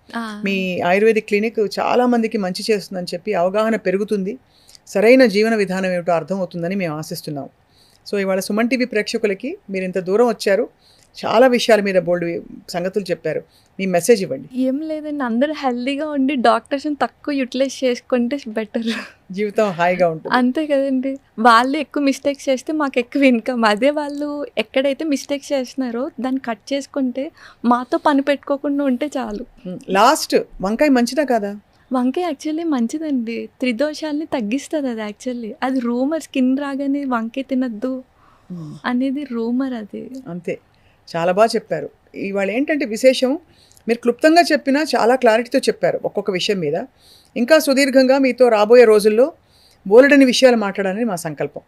మీ ఆయుర్వేదిక్ క్లినిక్ చాలా మందికి మంచి చేస్తుందని చెప్పి అవగాహన పెరుగుతుంది, సరైన జీవన విధానం ఏమిటో అర్థమవుతుందని మేము ఆశిస్తున్నాం. సో ఇవాళ సుమన్ టీవీ ప్రేక్షకులకి మీరు ఇంత దూరం వచ్చారు, చాలా విషయాల మీద బోల్డ్ సంగతులు చెప్పారు, మీ మెసేజ్ ఇవ్వండి. ఏం లేదండి, అందరూ హెల్దీగా ఉండి డాక్టర్స్ని తక్కువ యూటిలైజ్ చేసుకుంటే బెటర్, జీవితం హాయిగా ఉంటుంది. అంతే కదండి. వాళ్ళు ఎక్కువ మిస్టేక్స్ చేస్తే మాకు ఎక్కువ ఇన్కమ్, అదే వాళ్ళు ఎక్కడైతే మిస్టేక్స్ చేస్తున్నారో దాన్ని కట్ చేసుకుంటే మాతో పని పెట్టుకోకుండా ఉంటే చాలు. లాస్ట్ వంకాయ మంచిదా కాదా? వంకాయ యాక్చువల్లీ మంచిదండి, త్రిదోషాలని తగ్గిస్తుంది అది. యాక్చువల్లీ అది రూమర్, స్కిన్ రాగానే వంకాయ తినద్దు అనేది రూమర్ అది. అంతే, చాలా బాగా చెప్పారు. ఇవాళ ఏంటంటే విశేషం, మీరు క్లుప్తంగా చెప్పినా చాలా క్లారిటీతో చెప్పారు ఒక్కొక్క విషయం మీద. ఇంకా సుదీర్ఘంగా మీతో రాబోయే రోజుల్లో బోలెడని విషయాలు మాట్లాడాలని మా సంకల్పం.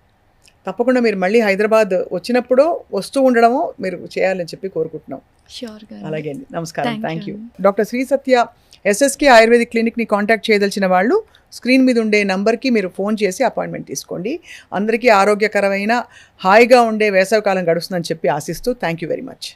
తప్పకుండా మీరు మళ్ళీ హైదరాబాద్ వచ్చినప్పుడో వస్తూ ఉండడమో మీరు చేయాలని చెప్పి కోరుకుంటున్నాం. షూర్గా. అలాగే అండి, నమస్కారం, thank you. Doctor Shri Satya SSK ayurvedic క్లినిక్ని కాంటాక్ట్ చేయదలిచిన వాళ్ళు స్క్రీన్ మీద ఉండే నంబర్కి మీరు ఫోన్ చేసి అపాయింట్మెంట్ తీసుకోండి. అందరికీ ఆరోగ్యకరమైన హాయిగా ఉండే వేసవికాలం గడుస్తుందని చెప్పి ఆశిస్తూ థ్యాంక్ యూ వెరీ మచ్.